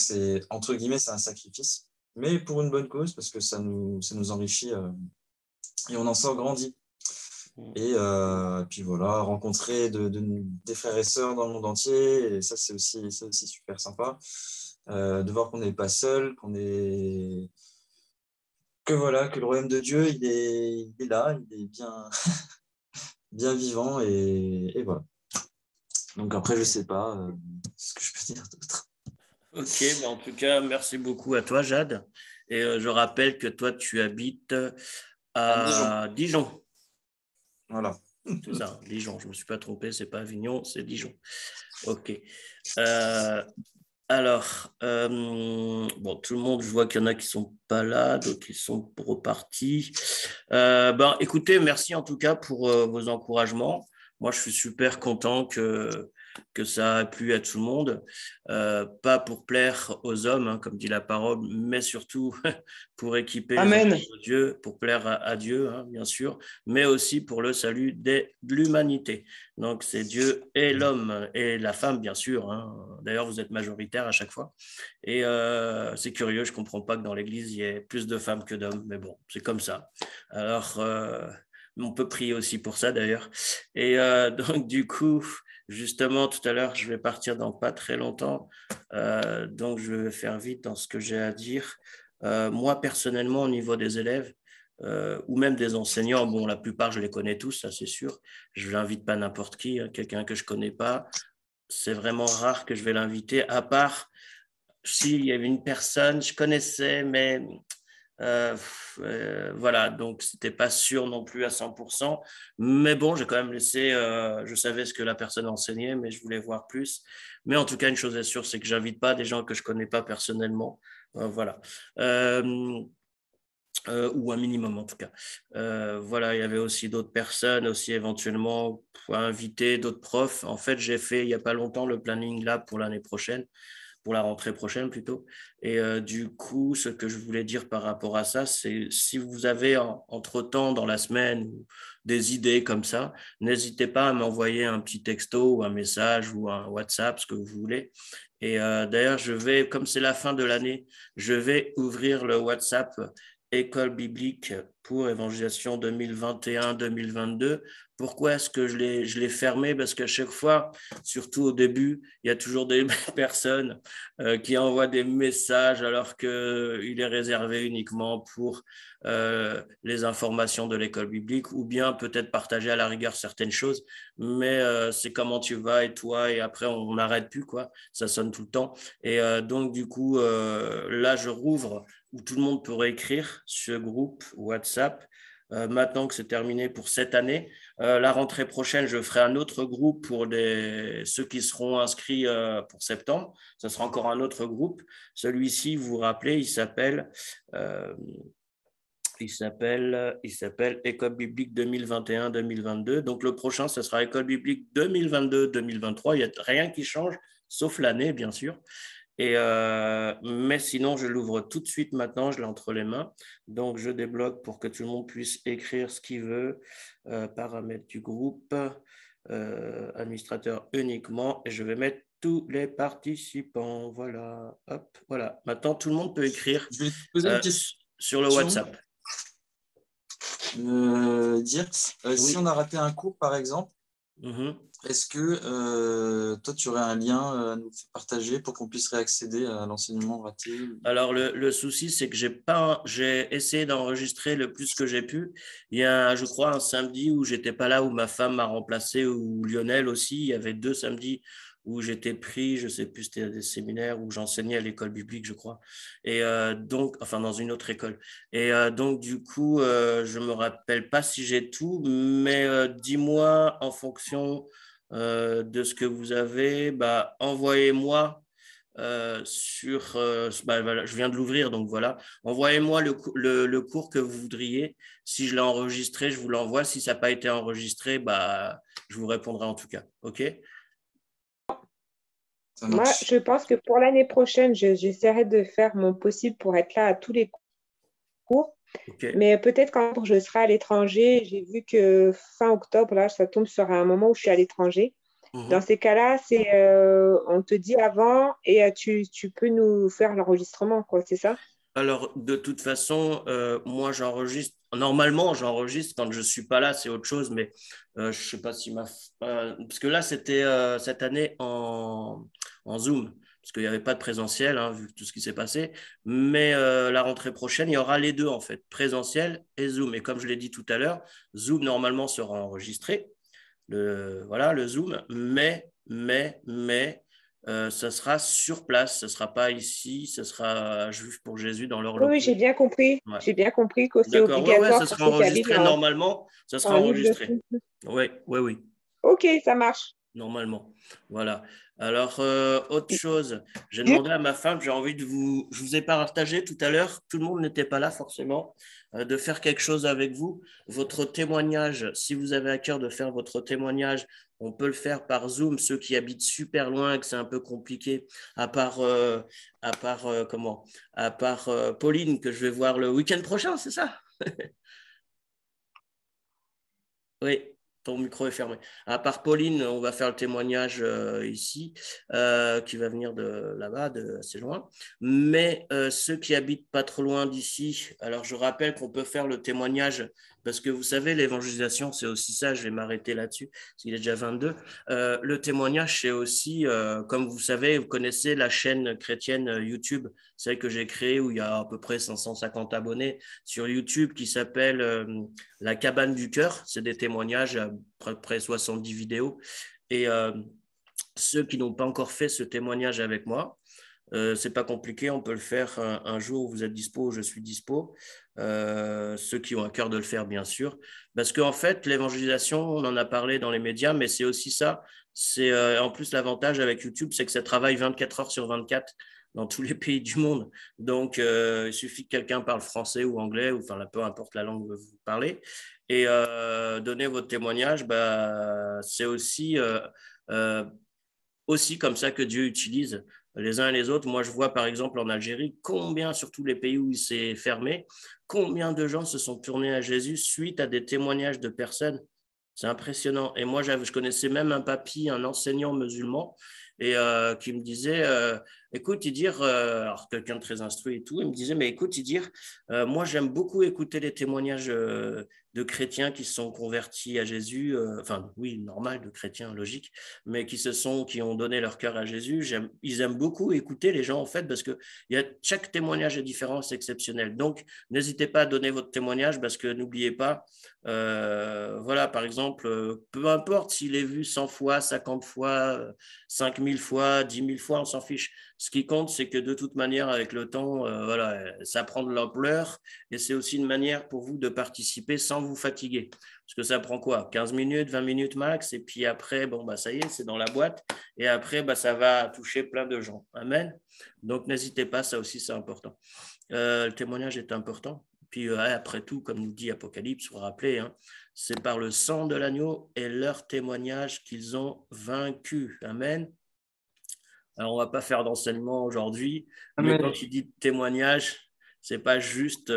entre guillemets, c'est un sacrifice. Mais pour une bonne cause, parce que ça nous enrichit et on en sort grandi. Et puis voilà, rencontrer des frères et sœurs dans le monde entier, et ça c'est aussi super sympa. De voir qu'on n'est pas seul, que le royaume de Dieu il est là, il est bien, bien vivant, et voilà. Donc après, je sais pas ce que je peux dire d'autre. Ok, en tout cas, merci beaucoup à toi, Jade. Et je rappelle que toi, tu habites à Dijon. Voilà. C'est ça, Dijon. Je ne me suis pas trompé, c'est pas Avignon, c'est Dijon. Ok. Alors, tout le monde, je vois qu'il y en a qui ne sont pas là, d'autres qui sont repartis. Écoutez, merci en tout cas pour vos encouragements. Moi, je suis super content que ça a plu à tout le monde. Pas pour plaire aux hommes, hein, comme dit la parole, mais surtout pour équiper les enfants de Dieu, pour plaire à Dieu, hein, bien sûr, mais aussi pour le salut de l'humanité. Donc, c'est Dieu et l'homme et la femme, bien sûr. Hein. D'ailleurs, vous êtes majoritaire à chaque fois. Et c'est curieux, je ne comprends pas que dans l'Église, il y ait plus de femmes que d'hommes, mais bon, c'est comme ça. Alors, on peut prier aussi pour ça, d'ailleurs. Et donc, du coup, justement, tout à l'heure, je vais partir dans pas très longtemps. Donc, je vais faire vite dans ce que j'ai à dire. Moi, personnellement, au niveau des élèves, ou même des enseignants, bon, la plupart, je les connais tous, ça c'est sûr. Je ne l'invite pas n'importe qui, hein, quelqu'un que je ne connais pas. C'est vraiment rare que je vais l'inviter, à part s'il y avait une personne, je connaissais, mais voilà, donc ce n'était pas sûr non plus à 100%. Mais bon, j'ai quand même laissé, je savais ce que la personne enseignait, mais je voulais voir plus. Mais en tout cas, une chose est sûre, c'est que je n'invite pas des gens que je ne connais pas personnellement. Voilà. Ou un minimum en tout cas. Voilà, il y avait aussi d'autres personnes, aussi éventuellement pour inviter d'autres profs. En fait, j'ai fait il n'y a pas longtemps le planning là pour l'année prochaine, pour la rentrée prochaine plutôt. Et du coup, ce que je voulais dire par rapport à ça, c'est si vous avez entre-temps dans la semaine des idées comme ça, n'hésitez pas à m'envoyer un petit texto ou un message ou un WhatsApp, ce que vous voulez. Et d'ailleurs, comme c'est la fin de l'année, je vais ouvrir le WhatsApp école biblique pour évangélisation 2021-2022. Pourquoi est-ce que je l'ai fermé? Parce qu'à chaque fois, surtout au début, il y a toujours des personnes qui envoient des messages alors qu'il est réservé uniquement pour les informations de l'école biblique, ou bien peut-être partager à la rigueur certaines choses, mais c'est comment tu vas et toi, et après on n'arrête plus, quoi. Ça sonne tout le temps. Et donc du coup, là je rouvre où tout le monde pourrait écrire ce groupe WhatsApp. Maintenant que c'est terminé pour cette année, la rentrée prochaine, je ferai un autre groupe pour ceux qui seront inscrits pour septembre. Ce sera encore un autre groupe. Celui-ci, vous vous rappelez, il s'appelle École biblique 2021-2022. Donc le prochain, ce sera École biblique 2022-2023. Il n'y a rien qui change, sauf l'année, bien sûr. Mais sinon, je l'ouvre tout de suite maintenant, je l'ai entre les mains. Donc, je débloque pour que tout le monde puisse écrire ce qu'il veut. Paramètres du groupe, administrateur uniquement. Et je vais mettre tous les participants. Voilà. Hop, voilà. Maintenant, tout le monde peut écrire Je vais te poser une question. Sur le WhatsApp. Si on a raté un cours, par exemple, est-ce que toi, tu aurais un lien à nous partager pour qu'on puisse réaccéder à l'enseignement raté? Alors, le souci, c'est que j'ai essayé d'enregistrer le plus que j'ai pu. Il y a, je crois, un samedi où j'étais pas là, où ma femme m'a remplacé, ou Lionel aussi. Il y avait 2 samedis où j'étais pris, je sais plus, c'était des séminaires où j'enseignais à l'école biblique, je crois. Et donc, enfin, dans une autre école. Et donc, du coup, je me rappelle pas si j'ai tout, mais dis-moi en fonction de ce que vous avez, envoyez-moi voilà, je viens de l'ouvrir, donc voilà. Envoyez-moi le cours que vous voudriez. Si je l'ai enregistré, je vous l'envoie. Si ça n'a pas été enregistré, je vous répondrai en tout cas. OK? Moi, je pense que pour l'année prochaine, j'essaierai de faire mon possible pour être là à tous les cours. Okay. Mais peut-être quand je serai à l'étranger, j'ai vu que fin octobre, là, ça tombe sur un moment où je suis à l'étranger. Dans ces cas-là, on te dit avant et tu peux nous faire l'enregistrement, quoi, c'est ça? Alors, de toute façon, moi, Normalement, j'enregistre quand je ne suis pas là, c'est autre chose, mais je ne sais pas si parce que là, c'était cette année en Zoom, parce qu'il n'y avait pas de présentiel, hein, vu tout ce qui s'est passé. Mais la rentrée prochaine, il y aura les deux, en fait, présentiel et Zoom. Et comme je l'ai dit tout à l'heure, Zoom, normalement, sera enregistré. Voilà, le Zoom, mais ça sera sur place, ce ne sera pas ici, ce sera Juif pour Jésus dans leur locaux. Oui, j'ai bien compris. Ouais. J'ai bien compris que c'est obligatoire. Ça sera enregistré normalement. Ça sera enregistré. Oui. Ok, ça marche. Normalement. Voilà. Alors, autre chose, j'ai demandé à ma femme, je vous ai partagé tout à l'heure, tout le monde n'était pas là forcément, de faire quelque chose avec vous. Votre témoignage, si vous avez à cœur de faire votre témoignage, on peut le faire par Zoom, ceux qui habitent super loin et que c'est un peu compliqué, à part Pauline, que je vais voir le week-end prochain, c'est ça? Oui. Ton micro est fermé. À part Pauline, on va faire le témoignage ici, qui va venir de là-bas, de assez loin. Mais ceux qui habitent pas trop loin d'ici, alors je rappelle qu'on peut faire le témoignage, parce que vous savez, l'évangélisation, c'est aussi ça, je vais m'arrêter là-dessus, parce qu'il est déjà 22. Le témoignage, c'est aussi, comme vous savez, vous connaissez la chaîne chrétienne YouTube, celle que j'ai créée, où il y a à peu près 550 abonnés sur YouTube, qui s'appelle La Cabane du Cœur. C'est des témoignages, à peu près 70 vidéos. Et ceux qui n'ont pas encore fait ce témoignage avec moi, c'est pas compliqué, on peut le faire un jour où vous êtes dispo, je suis dispo. Ceux qui ont à cœur de le faire, bien sûr. Parce qu'en fait, l'évangélisation, on en a parlé dans les médias, mais c'est aussi ça. C'est en plus l'avantage avec YouTube, c'est que ça travaille 24 heures sur 24 dans tous les pays du monde. Donc, il suffit que quelqu'un parle français ou anglais, ou enfin, peu importe la langue que vous parlez, et donner votre témoignage, c'est aussi comme ça que Dieu utilise les uns et les autres. Moi, je vois par exemple en Algérie, sur tous les pays où il s'est fermé, combien de gens se sont tournés à Jésus suite à des témoignages de personnes. C'est impressionnant. Et moi, je connaissais même un papy, un enseignant musulman, et qui me disait, écoute, il dit, alors quelqu'un de très instruit et tout, il me disait, mais écoute, il dit, moi j'aime beaucoup écouter les témoignages de chrétiens qui se sont convertis à Jésus, enfin oui, normal, de chrétiens, logique, mais qui ont donné leur cœur à Jésus. Ils aiment beaucoup écouter les gens en fait, parce que chaque témoignage est différent, c'est exceptionnel. Donc, n'hésitez pas à donner votre témoignage, parce que n'oubliez pas, voilà, par exemple, peu importe s'il est vu 100 fois, 50 fois, 5000 fois, 10 000 fois, on s'en fiche. Ce qui compte, c'est que de toute manière, avec le temps, voilà, ça prend de l'ampleur, et c'est aussi une manière pour vous de participer sans vous fatiguer. Parce que ça prend quoi? 15 minutes, 20 minutes max, et puis après, bon, bah, ça y est, c'est dans la boîte, et après, bah, ça va toucher plein de gens. Amen. Donc, n'hésitez pas, ça aussi, c'est important. Le témoignage est important. Puis après tout, comme nous dit Apocalypse, vous vous rappelez, hein, c'est par le sang de l'agneau et leur témoignage qu'ils ont vaincu. Amen. Alors, on ne va pas faire d'enseignement aujourd'hui, mais quand tu dis témoignage, ce n'est pas juste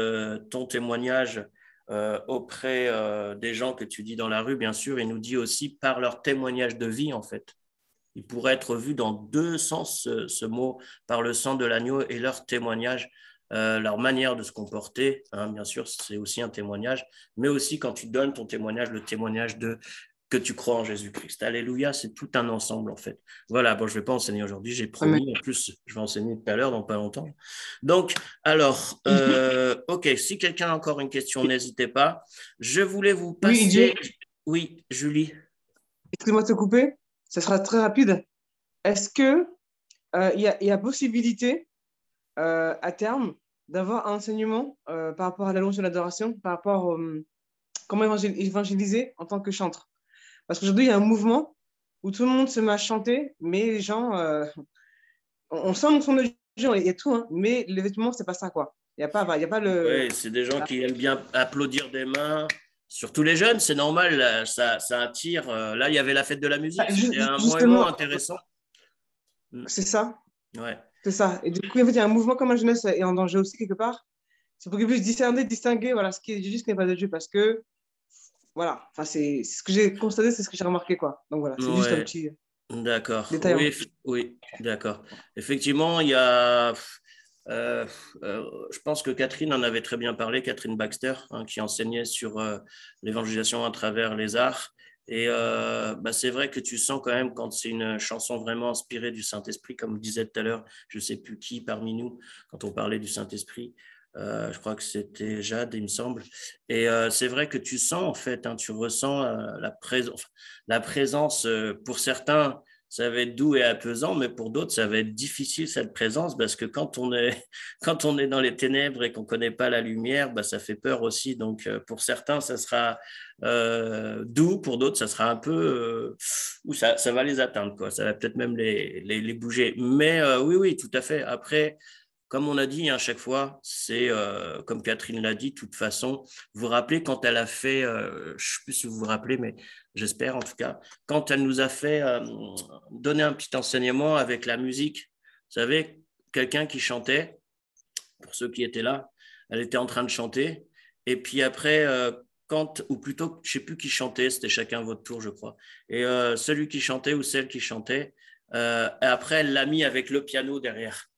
ton témoignage auprès des gens que tu dis dans la rue, bien sûr, il nous dit aussi par leur témoignage de vie, en fait. Il pourrait être vu dans deux sens, ce mot, par le sang de l'agneau et leur témoignage, leur manière de se comporter, hein, bien sûr, c'est aussi un témoignage, mais aussi quand tu donnes ton témoignage, le témoignage de que tu crois en Jésus-Christ. Alléluia, c'est tout un ensemble, en fait. Voilà, bon, je ne vais pas enseigner aujourd'hui, j'ai promis. En plus, je vais enseigner tout à l'heure, dans pas longtemps. Donc, alors, OK, si quelqu'un a encore une question, n'hésitez pas. Je voulais vous passer… Oui, Julie. Excuse-moi de te couper, ça sera très rapide. Est-ce que y a possibilité, à terme, d'avoir un enseignement par rapport à la louange de l'adoration, par rapport à comment évangéliser en tant que chantre? Parce qu'aujourd'hui, il y a un mouvement où tout le monde se met à chanter, mais les gens, on sent le son de gens et tout, hein, mais les vêtements, c'est pas ça, quoi. Il n'y a pas le… Oui, c'est des gens qui aiment bien applaudir des mains. Surtout les jeunes, c'est normal, ça attire. Là, il y avait la fête de la musique, c'était un moment intéressant. C'est ça. Ouais. C'est ça. Et du coup, en fait, il y a un mouvement comme la jeunesse est en danger aussi, quelque part. C'est pour qu'ils puissent distinguer voilà, ce qui est de Dieu, ce qui n'est pas de Dieu. Parce que, voilà, enfin, c'est ce que j'ai constaté, c'est ce que j'ai remarqué, quoi. Donc voilà, c'est juste un petit détail. Oui, oui, d'accord. Effectivement, il y a… je pense que Catherine en avait très bien parlé, Catherine Baxter, hein, qui enseignait sur l'évangélisation à travers les arts. Et c'est vrai que tu sens quand même quand c'est une chanson vraiment inspirée du Saint-Esprit, comme disait tout à l'heure, je ne sais plus qui parmi nous, quand on parlait du Saint-Esprit, je crois que c'était Jade, il me semble. Et c'est vrai que tu sens, en fait, hein, tu ressens la présence, pour certains, ça va être doux et apaisant, mais pour d'autres, ça va être difficile, cette présence, parce que quand on est dans les ténèbres et qu'on ne connaît pas la lumière, ça fait peur aussi. Donc, pour certains, ça sera doux, pour d'autres, ça sera un peu… où ça va les atteindre, quoi. Ça va peut-être même les bouger. Mais oui, tout à fait. Après… Comme on a dit à chaque fois, c'est comme Catherine l'a dit, de toute façon, vous vous rappelez quand elle a fait, je ne sais plus si vous vous rappelez, mais j'espère en tout cas, quand elle nous a fait donner un petit enseignement avec la musique, vous savez, quelqu'un qui chantait, pour ceux qui étaient là, elle était en train de chanter, et puis après, ou plutôt, je ne sais plus qui chantait, c'était chacun votre tour, je crois, et celui qui chantait ou celle qui chantait, et après, elle l'a mis avec le piano derrière.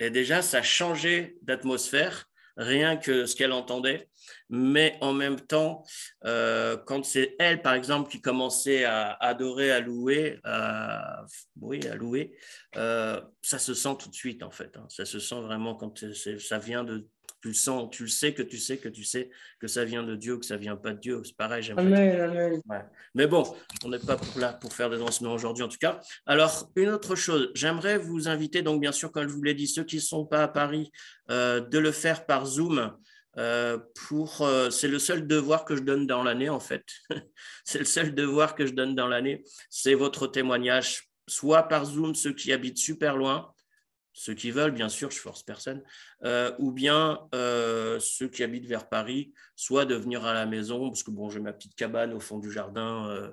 Et déjà, ça changeait d'atmosphère, rien que ce qu'elle entendait. Mais en même temps, quand c'est elle, par exemple, qui commençait à adorer, à louer, à louer, ça se sent tout de suite, en fait. Hein. Ça se sent vraiment quand ça vient de… Tu le sens, tu le sais que tu sais que tu sais que ça vient de Dieu ou que ça ne vient pas de Dieu. C'est pareil, j'aime Amen. Ouais. Mais bon, on n'est pas là pour faire des enseignements aujourd'hui en tout cas. Alors, une autre chose, j'aimerais vous inviter, donc bien sûr, comme je vous l'ai dit, ceux qui ne sont pas à Paris, de le faire par Zoom. C'est le seul devoir que je donne dans l'année, en fait. C'est le seul devoir que je donne dans l'année. C'est votre témoignage, soit par Zoom, ceux qui habitent super loin, ceux qui veulent, bien sûr, je ne force personne, ou bien ceux qui habitent vers Paris, soit de venir à la maison, parce que bon, j'ai ma petite cabane au fond du jardin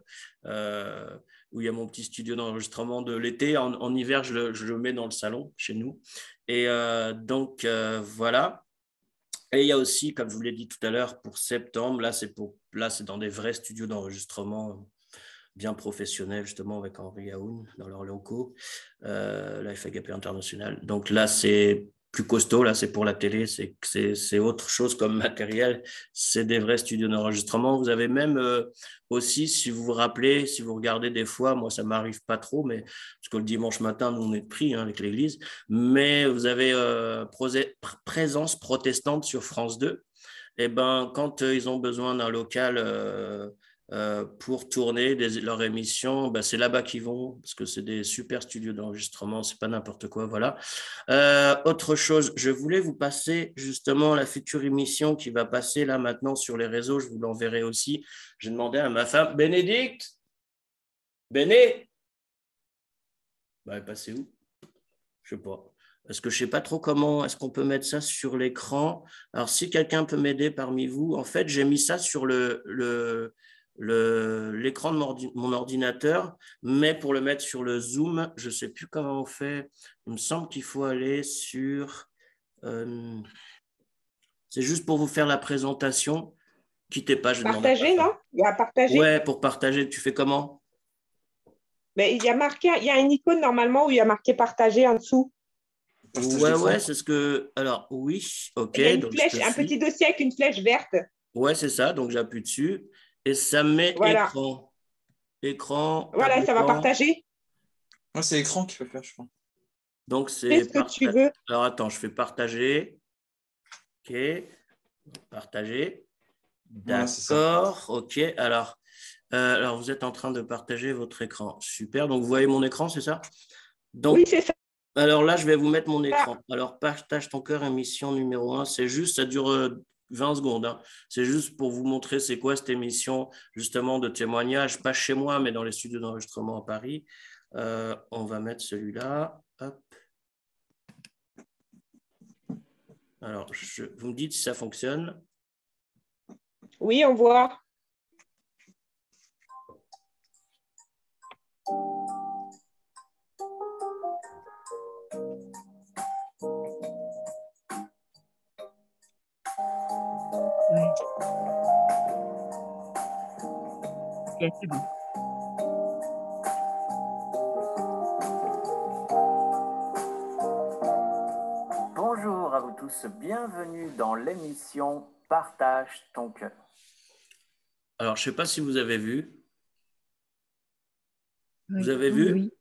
où il y a mon petit studio d'enregistrement de l'été. En hiver, je le mets dans le salon chez nous. Et donc, voilà. Et il y a aussi, comme je vous l'ai dit tout à l'heure, pour septembre, là, c'est dans des vrais studios d'enregistrement bien professionnels, justement, avec Henri Aoun dans leurs locaux, la FAGP internationale. Donc là, c'est plus costaud, là, c'est pour la télé, c'est autre chose comme matériel, c'est des vrais studios d'enregistrement. Vous avez même aussi, si vous vous rappelez, si vous regardez des fois, moi, ça ne m'arrive pas trop, mais parce que le dimanche matin, nous, on est pris avec l'église, mais vous avez Présence protestante sur France 2. Eh ben, quand ils ont besoin d'un local pour tourner leur émission, ben, c'est là-bas qu'ils vont, parce que c'est des super studios d'enregistrement, c'est pas n'importe quoi, voilà. Autre chose, je voulais vous passer justement la future émission qui va passer là maintenant sur les réseaux, je vous l'enverrai aussi. J'ai demandé à ma femme, Bénédicte, Béné, ben, elle est passée où? Je sais pas. Parce que je ne sais pas trop comment est-ce qu'on peut mettre ça sur l'écran. Alors, si quelqu'un peut m'aider parmi vous, en fait, j'ai mis ça sur l'écran de mon ordinateur, mais pour le mettre sur le Zoom, je ne sais plus comment on fait. Il me semble qu'il faut aller sur… c'est juste pour vous faire la présentation. Quittez pas, je demande à Partager, non? Il y a partager. Ouais, pour partager, tu fais comment? Mais il y a marqué, il y a une icône normalement où il y a marqué partager en dessous. Ouais, c'est ce que… Alors, oui, ok. Il y a une Donc flèche, un petit dossier avec une flèche verte. Ouais, c'est ça. Donc, j'appuie dessus et ça met Voilà. écran. Écran. Voilà, ça va partager. Ouais, c'est l'écran qui peut faire, je crois. Donc, c'est Fais ce que tu veux. Alors, attends, je fais partager. Ok. Partager. D'accord. Ok. Alors, vous êtes en train de partager votre écran. Super. Donc, vous voyez mon écran, c'est ça? Donc, oui, c'est ça. Alors là, je vais vous mettre mon écran. Alors, partage ton cœur, émission numéro 1. C'est juste, ça dure 20 secondes. Hein. C'est juste pour vous montrer c'est quoi cette émission, justement, de témoignage, pas chez moi, mais dans les studios d'enregistrement à Paris. On va mettre celui-là. Hop. Alors, vous me dites si ça fonctionne. Oui, on voit. Ok, c'est bon. Bonjour à vous tous, bienvenue dans l'émission Partage ton cœur. Alors, je ne sais pas si vous avez vu. Oui. Vous avez vu?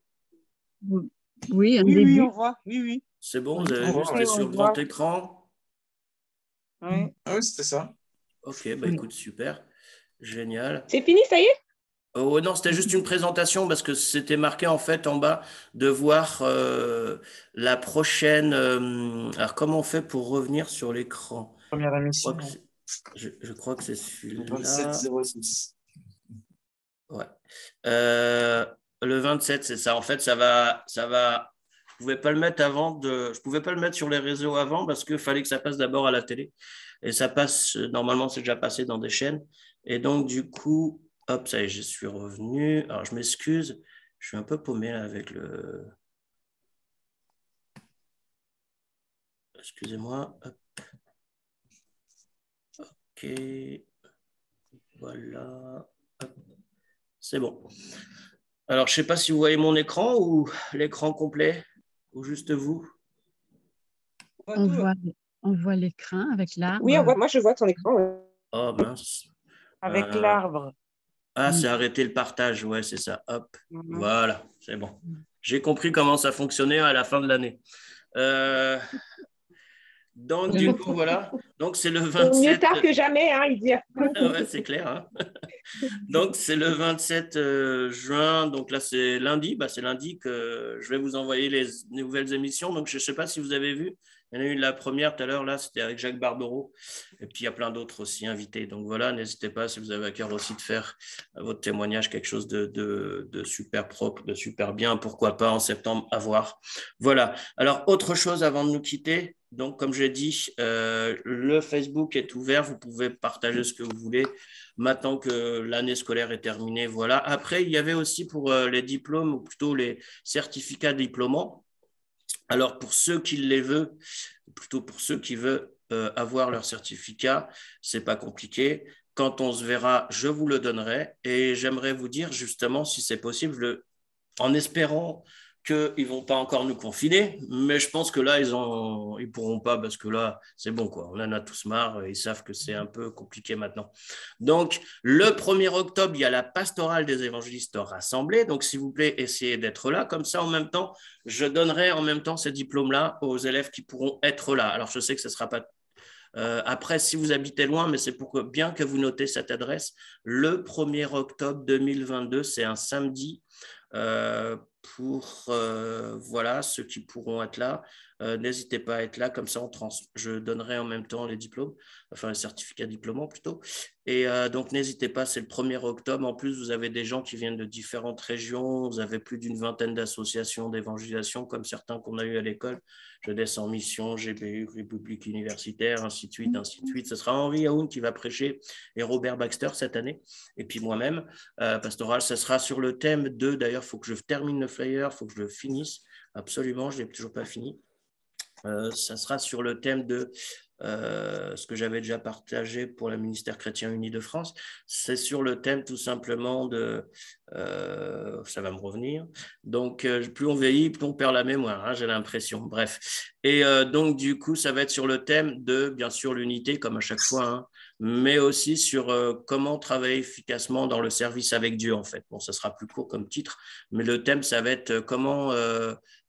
Oui. Oui, un Oui, début. oui, on voit. Oui, oui. C'est bon, Oui. vous avez vu, c'était sur grand écran? Oui. Ah oui, c'était ça. Ok, bah écoute, super. Génial. C'est fini, ça y est? Oh, non, c'était juste une présentation parce que c'était marqué en fait en bas de voir la prochaine. Alors, comment on fait pour revenir sur l'écran? Première émission. Je crois que c'est celui-là. 2706. Ouais. Le 27, c'est ça. En fait, ça va. Je pouvais pas le mettre je pouvais pas le mettre sur les réseaux avant parce qu'il fallait que ça passe d'abord à la télé. Et ça passe, normalement, c'est déjà passé dans des chaînes. Et donc, du coup, hop, ça y est, je suis revenu. Alors, je m'excuse, je suis un peu paumé là, avec le… Excusez-moi. Hop. Ok. Voilà. Hop. C'est bon. Alors, je ne sais pas si vous voyez mon écran ou l'écran complet, ou juste vous. On voit l'écran avec l'arbre. Oui, moi, je vois ton écran. Ouais. Oh, mince. Avec l'arbre. Ah, c'est arrêter le partage, ouais, c'est ça. Hop, voilà, c'est bon. J'ai compris comment ça fonctionnait à la fin de l'année. Donc, du coup, voilà. Donc, c'est le 27… Mieux tard que jamais, hein, il dit. Ouais, c'est clair. Hein. Donc, c'est le 27 juin. Donc, là, c'est lundi. Bah, c'est lundi que je vais vous envoyer les nouvelles émissions. Donc, je ne sais pas si vous avez vu. Il y en a eu la première tout à l'heure, là, c'était avec Jacques Barbero. Et puis, il y a plein d'autres aussi invités. Donc, voilà, n'hésitez pas, si vous avez à cœur aussi, de faire votre témoignage quelque chose de super propre, de super bien. Pourquoi pas en septembre, à voir. Voilà. Alors, autre chose avant de nous quitter. Donc, comme j'ai dit, le Facebook est ouvert. Vous pouvez partager ce que vous voulez maintenant que l'année scolaire est terminée. Voilà. Après, il y avait aussi pour les diplômes, ou plutôt les certificats diplômants. Alors, pour ceux qui les veulent, plutôt pour ceux qui veulent avoir leur certificat, ce n'est pas compliqué. quand on se verra, je vous le donnerai. Et j'aimerais vous dire justement, si c'est possible, en espérant qu'ils ne vont pas encore nous confiner, mais je pense que là, ils ne pourront pas parce que là, c'est bon, quoi. On en a tous marre, ils savent que c'est un peu compliqué maintenant. Donc, le 1er octobre, il y a la pastorale des évangélistes rassemblés. Donc, s'il vous plaît, essayez d'être là. Comme ça, en même temps, je donnerai en même temps ces diplômes-là aux élèves qui pourront être là. Alors, je sais que ce ne sera pas après, si vous habitez loin, mais c'est pour bien que vous notez cette adresse, le 1er octobre 2022, c'est un samedi pour voilà, ceux qui pourront être là. N'hésitez pas à être là, comme ça je donnerai en même temps les diplômes, enfin les certificats diplômants plutôt. Et donc n'hésitez pas, c'est le 1er octobre. En plus, vous avez des gens qui viennent de différentes régions, vous avez plus d'une vingtaine d'associations d'évangélisation, comme certains qu'on a eu à l'école, Jeunesse en Mission, GBU, République Universitaire, ainsi de suite, ainsi de suite. Ce sera Henri Yaoun qui va prêcher et Robert Baxter cette année, et puis moi-même, pastoral. Ça sera sur le thème de, d'ailleurs, il faut que je termine le flyer, il faut que je le finisse, absolument, je ne l'ai toujours pas fini. Ça sera sur le thème de ce que j'avais déjà partagé pour le ministère chrétien uni de France. C'est sur le thème tout simplement de ça va me revenir. Donc, plus on vieillit, plus on perd la mémoire, hein, j'ai l'impression. Bref. Et donc, du coup, ça va être sur le thème de, bien sûr, l'unité, comme à chaque fois, hein, mais aussi sur comment travailler efficacement dans le service avec Dieu, en fait. Bon, ça sera plus court comme titre, mais le thème, ça va être comment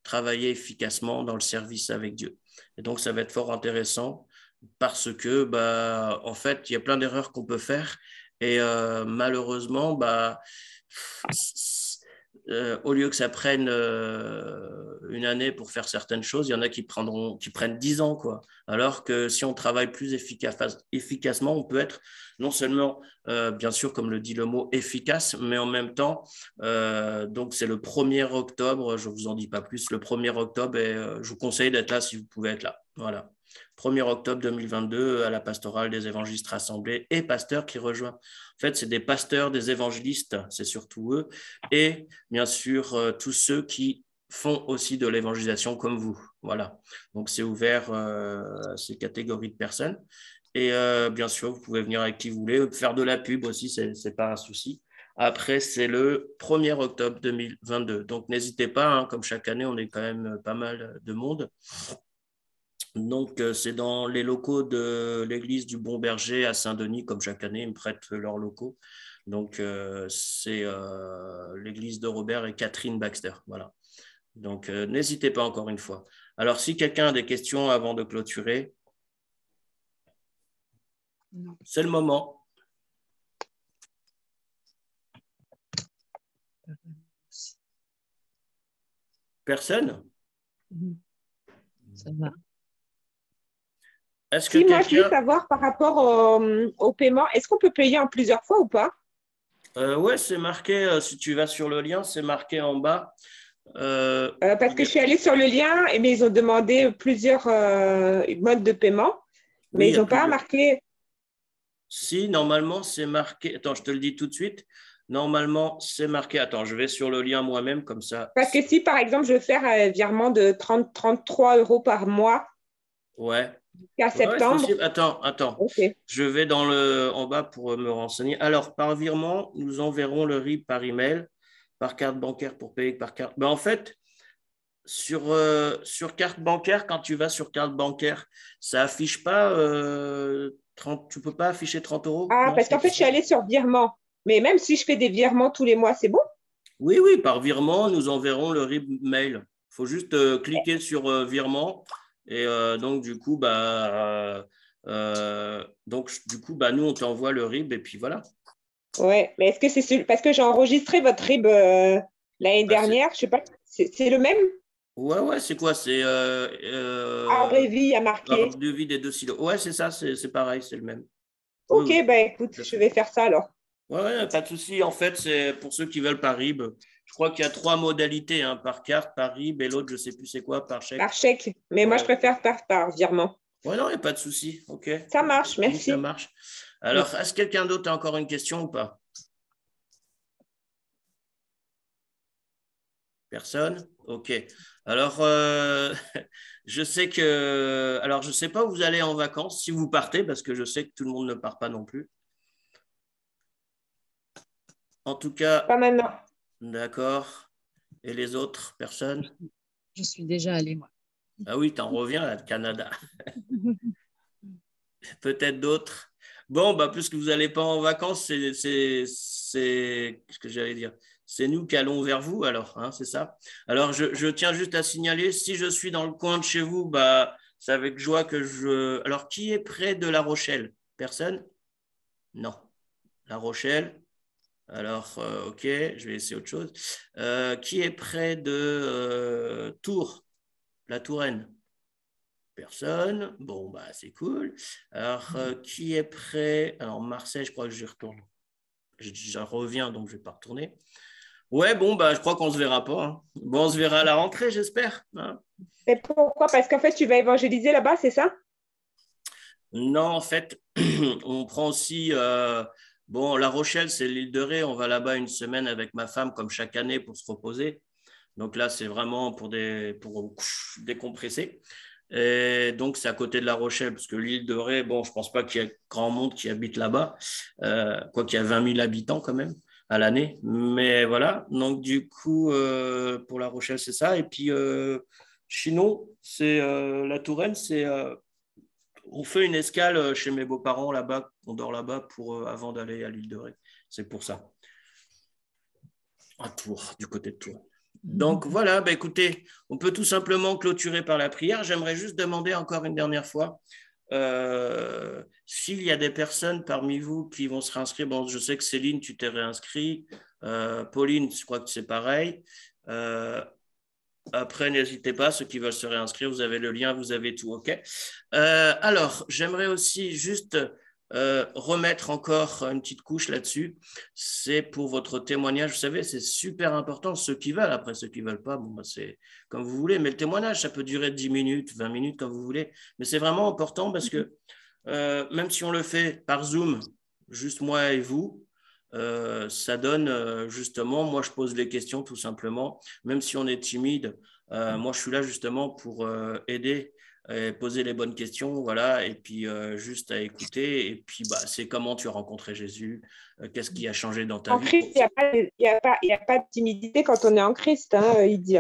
travailler efficacement dans le service avec Dieu. Et donc, ça va être fort intéressant parce que, bah, en fait, il y a plein d'erreurs qu'on peut faire et malheureusement, bah, au lieu que ça prenne une année pour faire certaines choses, il y en a qui prennent 10 ans, quoi. Alors que si on travaille plus efficacement, on peut être non seulement, bien sûr, comme le dit le mot, efficace, mais en même temps, donc c'est le 1er octobre, je ne vous en dis pas plus, le 1er octobre, et je vous conseille d'être là si vous pouvez être là. Voilà. 1er octobre 2022 à la pastorale des évangélistes rassemblés et pasteurs qui rejoignent. En fait, c'est des pasteurs, des évangélistes, c'est surtout eux, et bien sûr, tous ceux qui font aussi de l'évangélisation comme vous. Voilà. Donc, c'est ouvert à ces catégories de personnes. Et bien sûr, vous pouvez venir avec qui vous voulez, faire de la pub aussi, ce n'est pas un souci. Après, c'est le 1er octobre 2022. Donc, n'hésitez pas, hein, comme chaque année, on est quand même pas mal de monde. Donc, c'est dans les locaux de l'église du Bon Berger à Saint-Denis, comme chaque année, ils me prêtent leurs locaux. Donc, c'est l'église de Robert et Catherine Baxter. Voilà. Donc, n'hésitez pas encore une fois. Alors, si quelqu'un a des questions avant de clôturer, c'est le moment. Personne? Ça va. Si, moi, je voulais savoir par rapport au paiement, est-ce qu'on peut payer en plusieurs fois ou pas? Oui, c'est marqué, si tu vas sur le lien, c'est marqué en bas. Parce que je suis allée sur le lien, mais ils ont demandé plusieurs modes de paiement, mais Oui, ils n'ont pas marqué. Si, normalement, c'est marqué. Attends, je te le dis tout de suite. Normalement, c'est marqué. Attends, je vais sur le lien moi-même, comme ça. Parce que si, par exemple, je veux faire un virement de 33 € par mois ouais. jusqu'à septembre. Ouais, attends. Okay. Je vais en bas pour me renseigner. Alors, par virement, nous enverrons le RIB par email, par carte bancaire pour payer par carte. Ben, en fait, sur carte bancaire, quand tu vas sur carte bancaire, ça affiche pas 30, tu ne peux pas afficher 30 €? Ah, Non, parce qu'en fait, je suis allée sur virement. Mais même si je fais des virements tous les mois, c'est bon? Oui, par virement, nous enverrons le RIB mail. Il faut juste cliquer sur virement. Et donc, du coup, nous, on t'envoie le RIB et puis voilà. Ouais, mais est-ce que c'est parce que j'ai enregistré votre RIB l'année dernière, je sais pas, c'est le même? Ouais, c'est quoi? C'est Arbre et vie à marquer. arbre de vie des 2 silos. Ouais, c'est ça, c'est pareil, c'est le même. Ok, Oui. Écoute, je vais faire ça alors. Ouais, pas de souci. En fait, c'est pour ceux qui veulent par RIB. Je crois qu'il y a 3 modalités, hein, par carte, par RIB et l'autre, je ne sais plus c'est quoi, par chèque. Par chèque, mais moi, je préfère par virement. Ouais, non, il n'y a pas de souci. Ok. Ça marche, merci. Ça marche. Alors, est-ce que quelqu'un d'autre a encore une question ou pas? Personne? Ok. Alors, je sais que... Alors, je ne sais pas où vous allez en vacances, si vous partez, parce que je sais que tout le monde ne part pas non plus. En tout cas, Pas maintenant. d'accord. Et les autres personnes? Je suis déjà allée, moi. Ah oui, t'en reviens là, de Canada. Peut-être d'autres. Bon, bah, puisque vous n'allez pas en vacances, qu'est-ce que j'allais dire? C'est nous qui allons vers vous, alors, hein, c'est ça? Alors, je tiens juste à signaler, si je suis dans le coin de chez vous, bah, c'est avec joie que je... Alors, qui est près de La Rochelle? Personne? Non. La Rochelle? Alors, ok, je vais essayer autre chose. Qui est près de Tours? La Touraine? Personne. Bon, bah, c'est cool. Alors, qui est prêt? Alors, Marseille, je crois que j'y retourne. J'en reviens, donc je ne vais pas retourner. Ouais, bon, bah, je crois qu'on ne se verra pas, hein. Bon, on se verra à la rentrée, j'espère, hein. Et pourquoi? Parce qu'en fait, tu vas évangéliser là-bas, c'est ça? Non, en fait, on prend aussi... bon, La Rochelle, c'est l'île de Ré. On va là-bas une semaine avec ma femme, comme chaque année, pour se reposer. Donc là, c'est vraiment pour décompresser. Et donc, c'est à côté de La Rochelle, parce que l'île de Ré, bon, je ne pense pas qu'il y ait grand monde qui habite là-bas, quoi qu'il y a 20 000 habitants quand même à l'année. Mais voilà, donc du coup, pour La Rochelle, c'est ça. Et puis, Chinon, c'est la Touraine, on fait une escale chez mes beaux-parents là-bas, on dort là-bas avant d'aller à l'île de Ré. C'est pour ça. À Tours, du côté de Tours. Donc voilà, bah, écoutez, on peut tout simplement clôturer par la prière. J'aimerais juste demander encore une dernière fois s'il y a des personnes parmi vous qui vont se réinscrire. Bon, je sais que Céline, tu t'es réinscrit. Pauline, je crois que c'est pareil. Après, n'hésitez pas, ceux qui veulent se réinscrire, vous avez le lien, vous avez tout, OK? Alors, j'aimerais aussi juste remettre encore une petite couche là-dessus. C'est pour votre témoignage. Vous savez, c'est super important, ceux qui veulent. Après, ceux qui ne veulent pas, bon, bah, c'est comme vous voulez. Mais le témoignage, ça peut durer 10 minutes, 20 minutes, comme vous voulez. Mais c'est vraiment important parce que même si on le fait par Zoom, juste moi et vous, ça donne justement, moi je pose les questions tout simplement, même si on est timide, moi je suis là justement pour aider et poser les bonnes questions, voilà, et puis juste à écouter, et puis bah, c'est comment tu as rencontré Jésus, qu'est-ce qui a changé dans ta En vie. Christ, il y a pas de timidité quand on est en Christ, hein, il dit.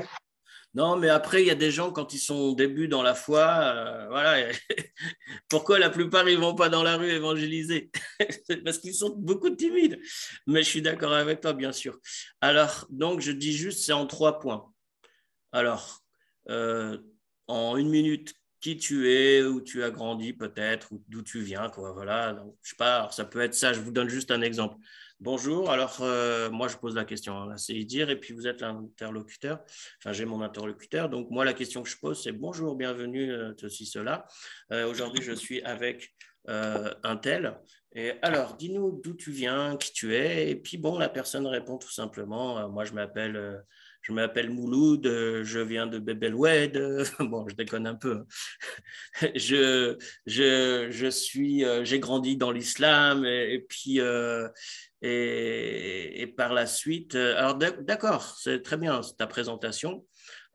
Non, mais après, il y a des gens, quand ils sont au début dans la foi, voilà, pourquoi la plupart, ils ne vont pas dans la rue évangéliser? C'est parce qu'ils sont beaucoup timides. Mais je suis d'accord avec toi, bien sûr. Alors, donc, je dis juste, c'est en 3 points. Alors, en 1 minute, qui tu es, où tu as grandi peut-être, ou d'où tu viens, quoi, voilà. Donc, je sais pas, alors ça peut être ça, je vous donne juste un exemple. Bonjour, alors moi je pose la question, hein, c'est dire, et puis vous êtes l'interlocuteur, enfin j'ai mon interlocuteur, donc moi la question que je pose c'est bonjour, bienvenue, ceci, cela. Aujourd'hui je suis avec un tel, et alors dis-nous d'où tu viens, qui tu es, et puis bon, la personne répond tout simplement, moi je m'appelle Mouloud, je viens de Beb El Oued. Bon, je déconne un peu. J'ai grandi dans l'islam et puis et par la suite, alors d'accord, c'est très bien ta présentation.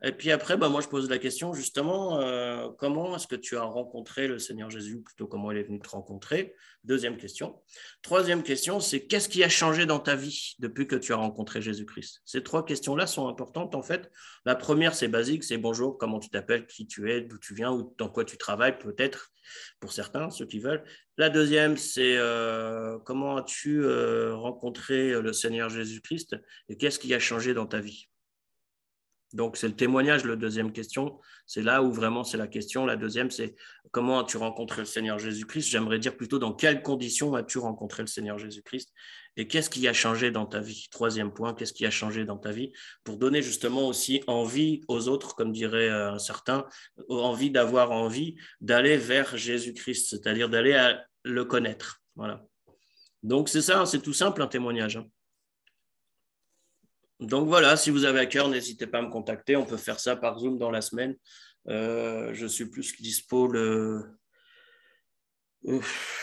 Et puis après, bah, moi, je pose la question justement, comment est-ce que tu as rencontré le Seigneur Jésus, plutôt comment il est venu te rencontrer? Deuxième question. Troisième question, c'est qu'est-ce qui a changé dans ta vie depuis que tu as rencontré Jésus-Christ? Ces 3 questions-là sont importantes en fait. La première, c'est basique, c'est bonjour, comment tu t'appelles, qui tu es, d'où tu viens, ou dans quoi tu travailles peut-être, pour certains, ceux qui veulent. La deuxième, c'est comment as-tu rencontré le Seigneur Jésus-Christ et qu'est-ce qui a changé dans ta vie? Donc, c'est le témoignage, la deuxième question. C'est là où vraiment c'est la question. La deuxième, c'est comment as-tu rencontré le Seigneur Jésus-Christ? J'aimerais dire plutôt dans quelles conditions as-tu rencontré le Seigneur Jésus-Christ? Et qu'est-ce qui a changé dans ta vie? Troisième point, qu'est-ce qui a changé dans ta vie? Pour donner justement aussi envie aux autres, comme dirait un certain, d'avoir envie d'aller vers Jésus-Christ, c'est-à-dire d'aller le connaître. Voilà. Donc, c'est ça, c'est tout simple un témoignage. Donc voilà, si vous avez à cœur, n'hésitez pas à me contacter. On peut faire ça par Zoom dans la semaine. Je suis plus dispo